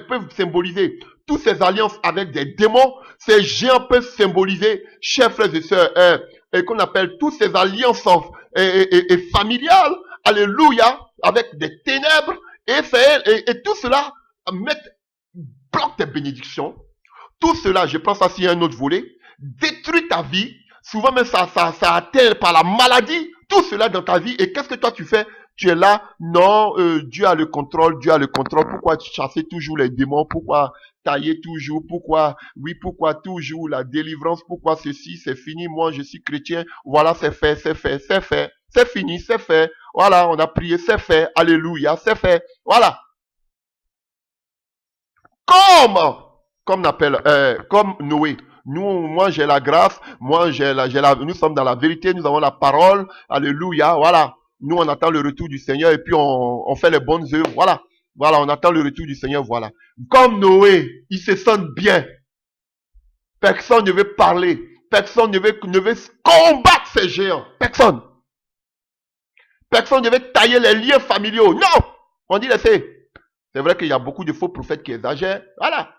peuvent symboliser toutes ces alliances avec des démons. Ces géants peuvent symboliser, chers frères et sœurs, qu'on appelle toutes ces alliances familiales, alléluia, avec des ténèbres, et tout cela bloque tes bénédictions. Tout cela, je pense à s'il y a un autre volet, détruit ta vie. Souvent même ça atteint par la maladie. Tout cela dans ta vie. Et qu'est-ce que toi tu fais? Tu es là, non, Dieu a le contrôle, Dieu a le contrôle. Pourquoi tu chasses toujours les démons? Pourquoi tailler toujours? Pourquoi toujours la délivrance? Pourquoi ceci? C'est fini, moi je suis chrétien. Voilà, c'est fait. C'est fini, c'est fait. Voilà, on a prié, c'est fait. Alléluia, c'est fait. Voilà. Comme Noé. Moi j'ai la grâce, nous sommes dans la vérité, nous avons la parole, alléluia, voilà. Nous on attend le retour du Seigneur et puis on fait les bonnes œuvres, voilà. Voilà, on attend le retour du Seigneur, voilà. Comme Noé, ils se sentent bien. Personne ne veut parler, personne ne veut combattre ces géants, personne. Personne ne veut tailler les liens familiaux, non. On dit laissez. C'est vrai qu'il y a beaucoup de faux prophètes qui exagèrent, voilà.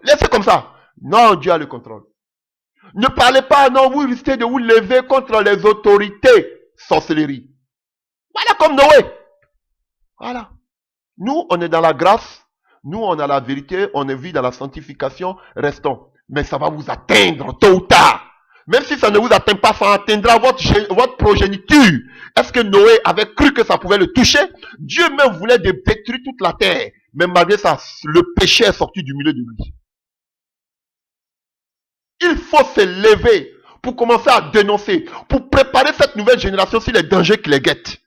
Laissez comme ça. Non, Dieu a le contrôle. Ne parlez pas, non, vous risquez de vous lever contre les autorités. Sorcellerie. Voilà comme Noé. Voilà. Nous, on est dans la grâce. Nous, on a la vérité. On vit dans la sanctification. Restons. Mais ça va vous atteindre tôt ou tard. Même si ça ne vous atteint pas, ça atteindra votre progéniture. Est-ce que Noé avait cru que ça pouvait le toucher? Dieu même voulait détruire toute la terre. Mais malgré ça, le péché est sorti du milieu de lui. Il faut se lever pour commencer à dénoncer, pour préparer cette nouvelle génération sur les dangers qui les guettent.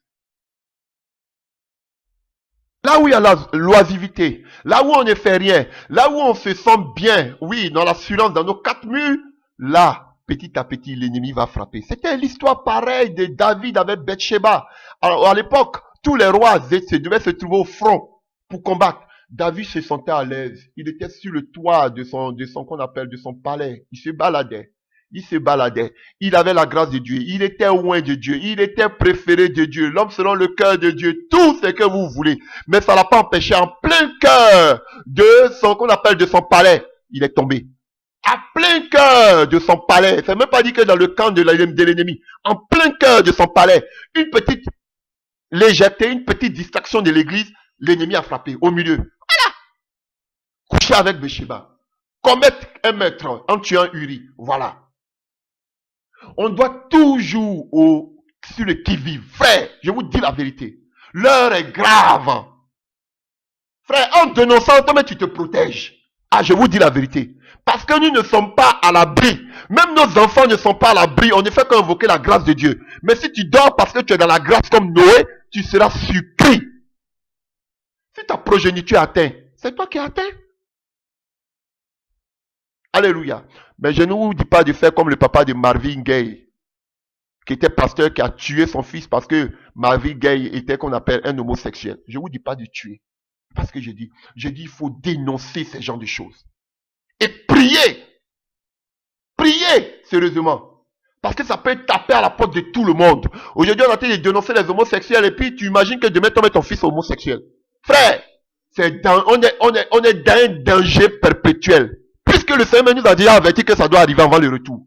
Là où il y a l'oisivité, là où on ne fait rien, là où on se sent bien, oui, dans la silence, dans nos quatre murs, là, petit à petit, l'ennemi va frapper. C'était l'histoire pareille de David avec Bathsheba. Alors, à l'époque, tous les rois devaient se trouver au front pour combattre. David se sentait à l'aise. Il était sur le toit de son palais. Il se baladait. Il avait la grâce de Dieu. Il était loin de Dieu. Il était préféré de Dieu. L'homme selon le cœur de Dieu. Tout ce que vous voulez. Mais ça l'a pas empêché en plein cœur de son palais. Il est tombé. À plein cœur de son palais. C'est même pas dit que dans le camp de l'ennemi. En plein cœur de son palais. Une petite Légèreté, une petite distraction de l'église, l'ennemi a frappé au milieu. Coucher avec Bathsheba. Commettre un meurtre en tuant Uri. Voilà. On doit toujours sur le qui-vive. Frère, je vous dis la vérité. L'heure est grave. Frère, en dénonçant, toi, tu te protèges. Ah, je vous dis la vérité. Parce que nous ne sommes pas à l'abri. Même nos enfants ne sont pas à l'abri. On ne fait qu'invoquer la grâce de Dieu. Mais si tu dors parce que tu es dans la grâce comme Noé, tu seras surpris. Si ta progéniture est atteinte, c'est toi qui es atteint. Alléluia. Mais je ne vous dis pas de faire comme le papa de Marvin Gaye, qui était pasteur, qui a tué son fils parce que Marvin Gaye était qu'on appelle un homosexuel. Je ne vous dis pas de tuer. Parce que je dis, il faut dénoncer ces genres de choses. Et prier. Prier, sérieusement. Parce que ça peut taper à la porte de tout le monde. Aujourd'hui, on a train de dénoncer les homosexuels et puis tu imagines que demain, tu mets ton fils homosexuel. Frère, on est dans un danger perpétuel. Puisque le Seigneur nous a déjà averti que ça doit arriver avant le retour.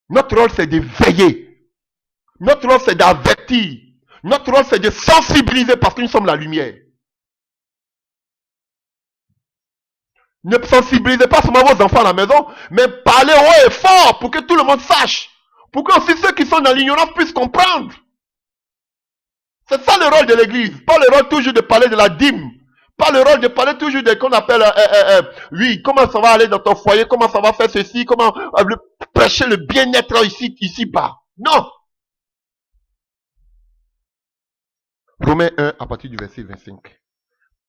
Notre rôle, c'est de veiller. Notre rôle, c'est d'avertir. Notre rôle, c'est de sensibiliser parce que nous sommes la lumière. Ne sensibilisez pas seulement vos enfants à la maison, mais parlez haut et fort pour que tout le monde sache. Pour que aussi ceux qui sont dans l'ignorance puissent comprendre. C'est ça le rôle de l'église. Pas le rôle toujours de parler de la dîme. Pas le rôle de parler toujours de qu'on appelle, oui, comment ça va aller dans ton foyer, comment ça va faire ceci, comment prêcher le bien-être ici bas. Non. Romains 1 à partir du verset 25.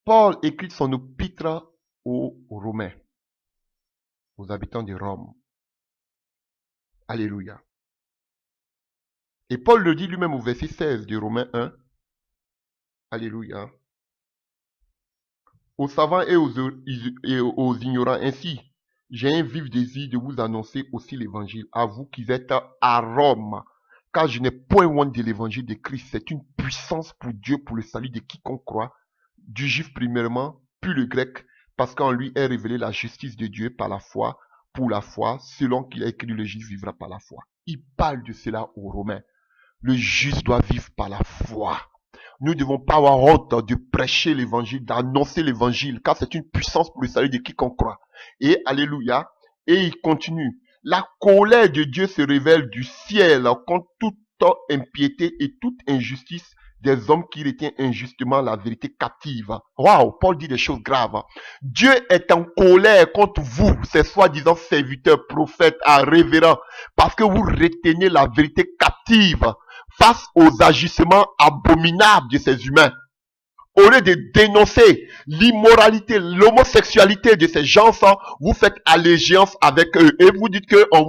Paul écrit son épître aux Romains, aux habitants de Rome. Alléluia. Et Paul le dit lui-même au verset 16 de Romains 1. Alléluia. Aux savants et aux ignorants ainsi, j'ai un vif désir de vous annoncer aussi l'évangile, à vous qui êtes à Rome, car je n'ai point honte de l'évangile de Christ. C'est une puissance pour Dieu, pour le salut de quiconque croit, du juif premièrement, puis le grec, parce qu'en lui est révélée la justice de Dieu par la foi, pour la foi, selon qu'il a écrit, le juif vivra par la foi. Il parle de cela aux Romains. Le juste doit vivre par la foi. Nous ne devons pas avoir honte de prêcher l'évangile, d'annoncer l'évangile, car c'est une puissance pour le salut de quiconque croit. Et alléluia. Et il continue. La colère de Dieu se révèle du ciel contre toute impiété et toute injustice des hommes qui retiennent injustement la vérité captive. Waouh, Paul dit des choses graves. Dieu est en colère contre vous, ces soi-disant serviteurs, prophètes, révérends, parce que vous retenez la vérité captive face aux agissements abominables de ces humains. Au lieu de dénoncer l'immoralité, l'homosexualité de ces gens, vous faites allégeance avec eux et vous dites que on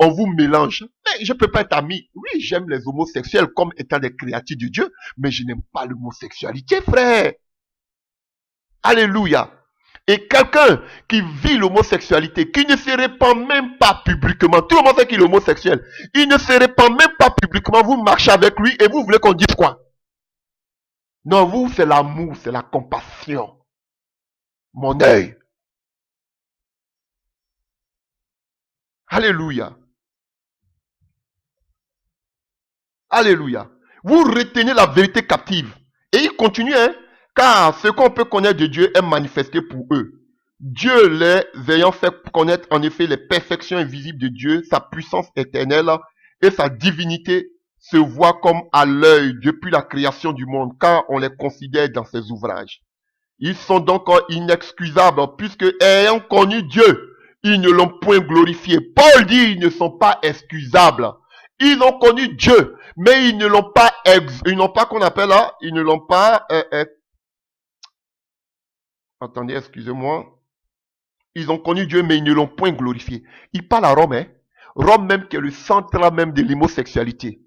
vous mélange. Mais je peux pas être ami. Oui, j'aime les homosexuels comme étant des créatures de Dieu, mais je n'aime pas l'homosexualité, frère. Alléluia. Et quelqu'un qui vit l'homosexualité, qui ne se répand même pas publiquement, tout le monde sait qu'il est homosexuel, il ne se répand même pas publiquement, vous marchez avec lui et vous voulez qu'on dise quoi? Non, vous, c'est l'amour, c'est la compassion. Mon œil. Alléluia. Alléluia. Vous retenez la vérité captive. Et il continue, car ce qu'on peut connaître de Dieu est manifesté pour eux. Dieu les ayant fait connaître en effet les perfections invisibles de Dieu, sa puissance éternelle et sa divinité se voient comme à l'œil depuis la création du monde, car on les considère dans ses ouvrages. Ils sont donc inexcusables, puisque ayant connu Dieu, ils ne l'ont point glorifié. Paul dit, ils ne sont pas excusables. Ils ont connu Dieu, mais ils ne l'ont pas, qu'on appelle là, ils ne l'ont pas, attendez, excusez-moi. Ils ont connu Dieu, mais ils ne l'ont point glorifié. Il parle à Rome, Rome même qui est le centre même de l'homosexualité.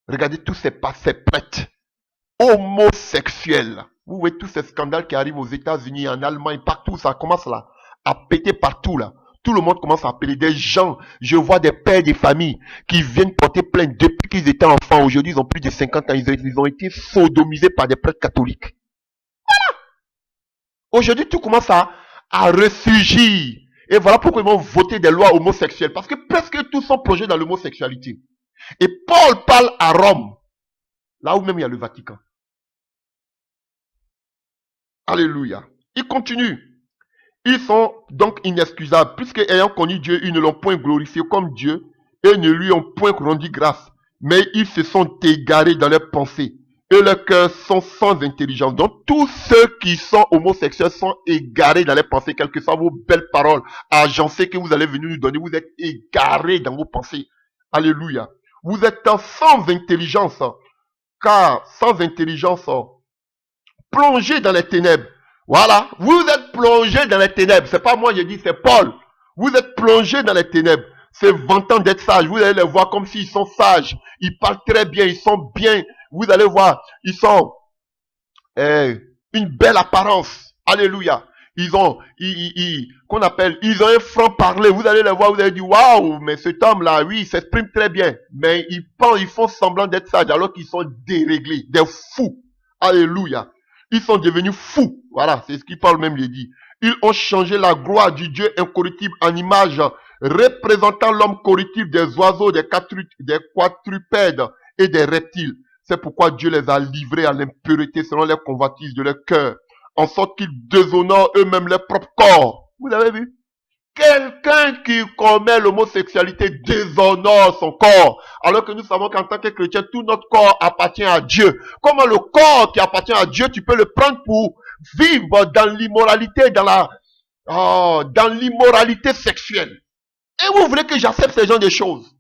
Regardez tous ces prêtres homosexuels. Vous voyez tous ces scandales qui arrivent aux États-Unis, en Allemagne, partout, ça commence là, à péter partout là. Tout le monde commence à appeler des gens. Je vois des pères de famille qui viennent porter plainte depuis qu'ils étaient enfants. Aujourd'hui, ils ont plus de 50 ans. Ils ont été sodomisés par des prêtres catholiques. Voilà. Aujourd'hui, tout commence à ressurgir. Et voilà pourquoi ils vont voter des lois homosexuelles. Parce que presque tous sont plongés dans l'homosexualité. Et Paul parle à Rome, là où même il y a le Vatican. Alléluia. Il continue. Ils sont donc inexcusables, puisque ayant connu Dieu, ils ne l'ont point glorifié comme Dieu et ne lui ont point rendu grâce. Mais ils se sont égarés dans leurs pensées et leurs cœurs sont sans intelligence. Donc tous ceux qui sont homosexuels sont égarés dans leurs pensées, quelles que soient vos belles paroles agencées que vous allez venir nous donner. Vous êtes égarés dans vos pensées. Alléluia. Vous êtes sans intelligence, car sans intelligence, plongés dans les ténèbres. Voilà, vous êtes plongés dans les ténèbres. C'est pas moi, je dis, c'est Paul. Vous êtes plongés dans les ténèbres. C'est vantant d'être sages. Vous allez les voir comme s'ils sont sages. Ils parlent très bien, ils sont bien. Vous allez voir, ils sont une belle apparence. Alléluia. Ils ont, qu'on appelle, ils ont un franc-parler. Vous allez les voir, vous allez dire, waouh, mais cet homme-là, oui, il s'exprime très bien. Mais ils font semblant d'être sages alors qu'ils sont déréglés, des fous. Alléluia. Ils sont devenus fous. Voilà, c'est ce qu'il Paul même lui dit. Ils ont changé la gloire du Dieu incorruptible en image représentant l'homme corruptible des oiseaux, des quadrupèdes et des reptiles. C'est pourquoi Dieu les a livrés à l'impureté selon les convoitises de leur cœur, en sorte qu'ils déshonorent eux-mêmes leur propre corps. Vous avez vu? Quelqu'un qui commet l'homosexualité déshonore son corps. Alors que nous savons qu'en tant que chrétien, tout notre corps appartient à Dieu. Comment le corps qui appartient à Dieu, tu peux le prendre pour vivre dans l'immoralité, dans l'immoralité sexuelle. Et vous voulez que j'accepte ce genre de choses?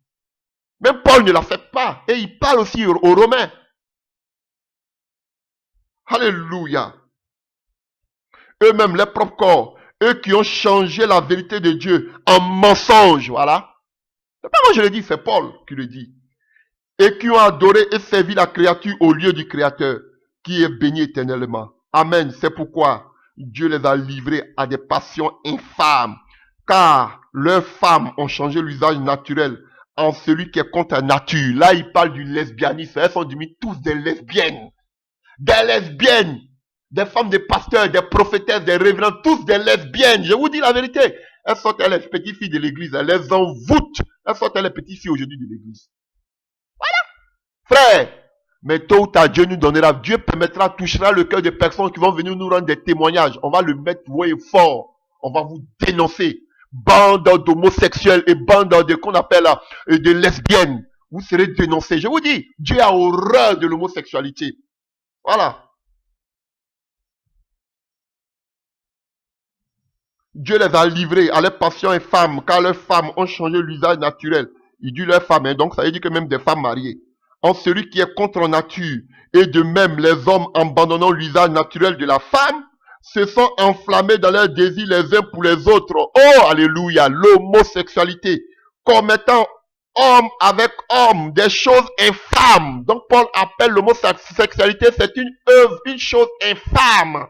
Même Paul ne l'accepte pas. Et il parle aussi aux Romains. Alléluia. Eux-mêmes, leur propre corps. Eux qui ont changé la vérité de Dieu en mensonge, voilà. C'est pas moi je le dis, c'est Paul qui le dit. Et qui ont adoré et servi la créature au lieu du Créateur, qui est béni éternellement. Amen. C'est pourquoi Dieu les a livrés à des passions infâmes, car leurs femmes ont changé l'usage naturel en celui qui est contre la nature. Là, il parle du lesbianisme. Elles sont devenues tous des lesbiennes. Des lesbiennes. Des femmes de pasteurs, des prophétesses, des révérends, tous des lesbiennes. Je vous dis la vérité. Elles sont les petites filles de l'église. Elles les envoûtent. Elles sont les petites filles aujourd'hui de l'église. Voilà. Frère. Mais tôt ou tard, Dieu nous donnera. Dieu permettra, touchera le cœur des personnes qui vont venir nous rendre des témoignages. On va le mettre fort. On va vous dénoncer. Bande d'homosexuels et bande de qu'on appelle de lesbiennes. Vous serez dénoncés. Je vous dis, Dieu a horreur de l'homosexualité. Voilà. Dieu les a livrés à leurs passions infâmes, car leurs femmes ont changé l'usage naturel. Il dit leurs femmes, hein, donc ça veut dire que même des femmes mariées. En celui qui est contre nature, et de même les hommes abandonnant l'usage naturel de la femme, se sont enflammés dans leurs désirs les uns pour les autres. Oh, alléluia, l'homosexualité, commettant homme avec homme, des choses infâmes. Donc Paul appelle l'homosexualité, c'est une œuvre, une chose infâme.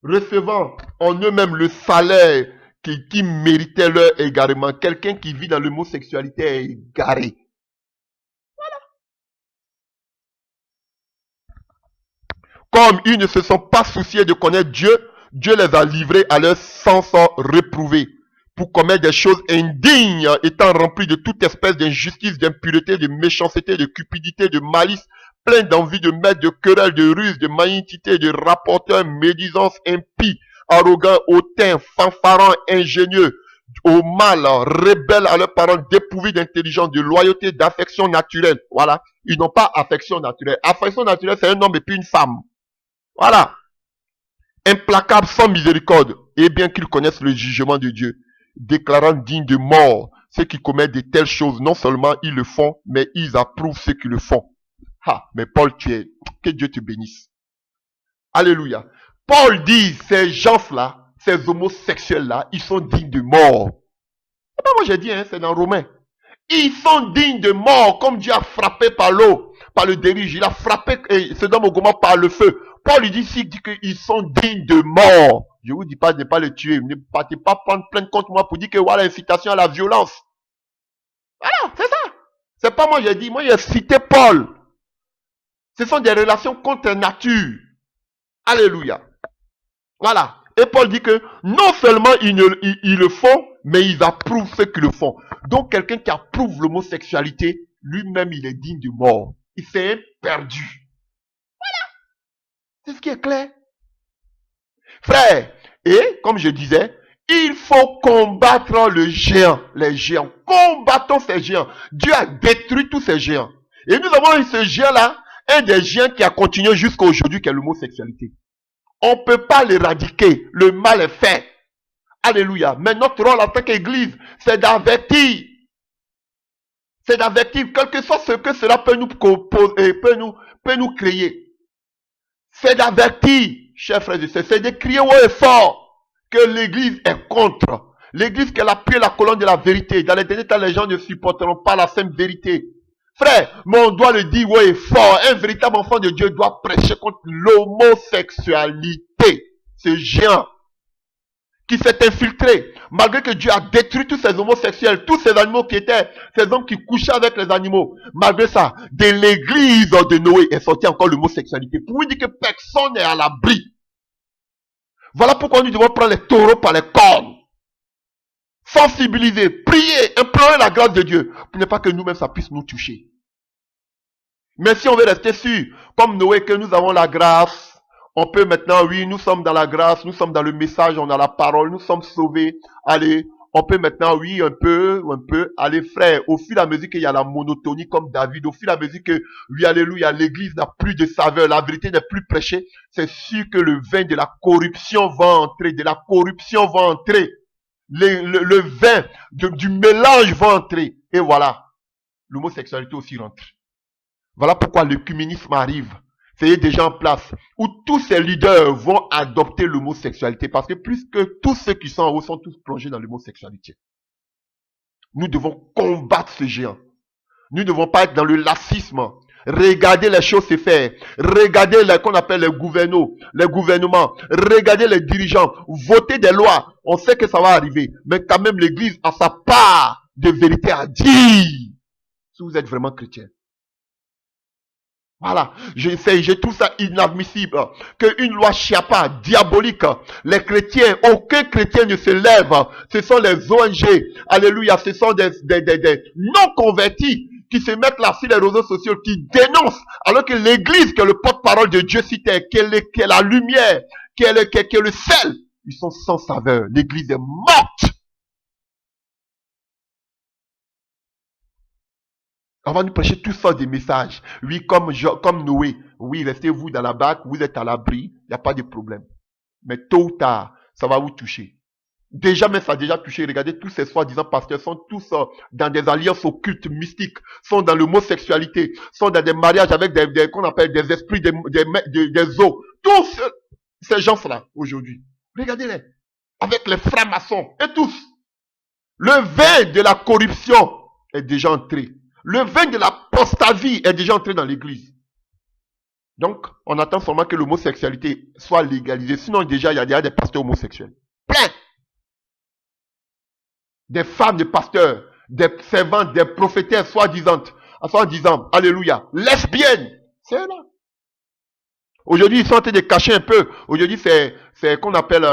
Recevant en eux-mêmes le salaire qui méritait leur égarement. Quelqu'un qui vit dans l'homosexualité est égaré. Comme ils ne se sont pas souciés de connaître Dieu, Dieu les a livrés à leur sens réprouvé pour commettre des choses indignes, étant remplis de toute espèce d'injustice, d'impureté, de méchanceté, de cupidité, de malice, plein d'envie, de maître, de querelle, de ruse, de malignité, de rapporteurs, médisance, impie, arrogant, hautain, fanfaron, ingénieux, au mal, rebelles à leurs parents, dépourvus d'intelligence, de loyauté, d'affection naturelle. Voilà. Ils n'ont pas affection naturelle. Affection naturelle, c'est un homme et puis une femme. Voilà. Implacables sans miséricorde, et bien qu'ils connaissent le jugement de Dieu, déclarant dignes de mort ceux qui commettent de telles choses. Non seulement ils le font, mais ils approuvent ceux qui le font. Ah, mais Paul, que Dieu te bénisse. Alléluia. Paul dit, ces gens-là, ces homosexuels-là, ils sont dignes de mort. C'est pas moi j'ai dit, hein, c'est dans Romains. Ils sont dignes de mort, comme Dieu a frappé par l'eau, par le déluge. Il a frappé Sodome et Gomorrhe par le feu. Paul lui dit ici qu'ils sont dignes de mort. Je vous dis pas de ne pas les tuer. Ne partez pas prendre plainte contre moi pour dire que voilà, incitation à la violence. Voilà, c'est ça. C'est pas moi j'ai dit. Moi j'ai cité Paul. Ce sont des relations contre nature. Alléluia. Voilà. Et Paul dit que non seulement ils le font, mais ils approuvent ceux qui le font. Donc quelqu'un qui approuve l'homosexualité, lui-même il est digne de mort. Il s'est perdu. C'est ce qui est clair. Frère, et comme je disais, il faut combattre le géant, les géants. Combattons ces géants. Dieu a détruit tous ces géants. Et nous avons eu ce géant-là, un des géants qui a continué jusqu'à aujourd'hui, qui est l'homosexualité. On ne peut pas l'éradiquer. Le mal est fait. Alléluia. Mais notre rôle en tant qu'église, c'est d'avertir. C'est d'avertir, quel que soit ce que cela peut nous créer. C'est d'avertir, chers frères et sœurs, c'est de crier haut et fort que l'église est contre. L'église qu'elle appuie la colonne de la vérité. Dans les derniers temps, les gens ne supporteront pas la sainte vérité. Frère, mais on doit le dire haut et fort. Un véritable enfant de Dieu doit prêcher contre l'homosexualité. Ce géant qui s'est infiltré, malgré que Dieu a détruit tous ces homosexuels, tous ces animaux qui étaient, ces hommes qui couchaient avec les animaux. Malgré ça, de l'église de Noé est sortie encore l'homosexualité. Pour lui dire que personne n'est à l'abri. Voilà pourquoi nous devons prendre les taureaux par les cornes. Sensibiliser, prier, implorer la grâce de Dieu, pour ne pas que nous-mêmes ça puisse nous toucher. Mais si on veut rester sûr, comme Noé, que nous avons la grâce, on peut maintenant, oui, nous sommes dans la grâce, nous sommes dans le message, on a la parole, nous sommes sauvés. Allez, on peut maintenant, oui, un peu, allez frère, au fur et à mesure qu'il y a la monotonie comme David, au fur et à mesure que, oui, alléluia, l'église n'a plus de saveur, la vérité n'est plus prêchée, c'est sûr que le vin de la corruption va entrer, le vin du mélange va entrer, et voilà, l'homosexualité aussi rentre. Voilà pourquoi l'œcuménisme arrive. C'est déjà en place, où tous ces leaders vont adopter l'homosexualité, parce que plus que tous ceux qui sont en haut sont tous plongés dans l'homosexualité. Nous devons combattre ce géant. Nous ne devons pas être dans le lacisme. Regardez les choses se faire. Regardez qu'on appelle les gouvernements. Regardez les dirigeants. Votez des lois. On sait que ça va arriver. Mais quand même, l'église a sa part de vérité à dire. Si vous êtes vraiment chrétien. Voilà, je trouve ça inadmissible qu'une loi chiapa, diabolique, les chrétiens, aucun chrétien ne se lève, ce sont les ONG, alléluia, ce sont des non convertis qui se mettent là sur les réseaux sociaux, qui dénoncent, alors que l'église, que le porte-parole de Dieu citait, qui est la lumière, qui est le sel, ils sont sans saveur, l'église est morte. On va nous prêcher tout ça des messages. Oui, comme Noé. Oui, restez-vous dans la barque, vous êtes à l'abri, il n'y a pas de problème. Mais tôt ou tard, ça va vous toucher. Déjà, mais ça a déjà touché. Regardez, tous ces soi-disant pasteurs sont tous dans des alliances occultes, mystiques, sont dans l'homosexualité, sont dans des mariages avec qu'on appelle des esprits, des eaux. Tous ces gens-là, aujourd'hui. Regardez-les. Avec les francs-maçons et tous. Le vin de la corruption est déjà entré. Le vin de l'apostasie est déjà entré dans l'église. Donc, on attend seulement que l'homosexualité soit légalisée. Sinon, déjà, il y a déjà des pasteurs homosexuels. Plein. Des femmes de pasteurs, des servantes, des prophétesses soi-disant, alléluia, lesbiennes. C'est là. Aujourd'hui, ils sont en train de cacher un peu. Aujourd'hui, c'est qu'on appelle,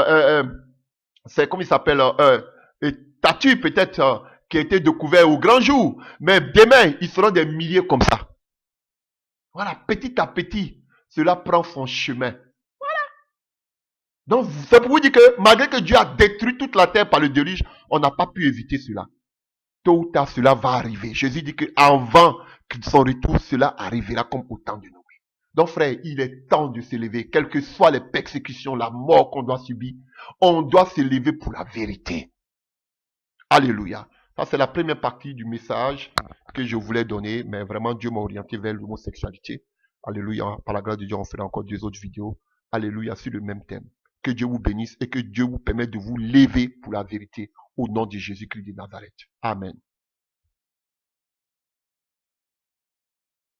c'est comme il s'appelle, statut peut-être, qui a été découvert au grand jour. Mais demain, ils seront des milliers comme ça. Voilà, petit à petit, cela prend son chemin. Voilà. Donc, c'est pour vous dire que malgré que Dieu a détruit toute la terre par le déluge, on n'a pas pu éviter cela. Tôt ou tard, cela va arriver. Jésus dit qu'avant son retour, cela arrivera comme au temps de Noé. Donc, frère, il est temps de se lever. Quelles que soient les persécutions, la mort qu'on doit subir, on doit se lever pour la vérité. Alléluia. Ça, c'est la première partie du message que je voulais donner, mais vraiment, Dieu m'a orienté vers l'homosexualité. Alléluia. Par la grâce de Dieu, on fera encore 2 autres vidéos. Alléluia, sur le même thème. Que Dieu vous bénisse et que Dieu vous permette de vous lever pour la vérité au nom de Jésus-Christ de Nazareth. Amen.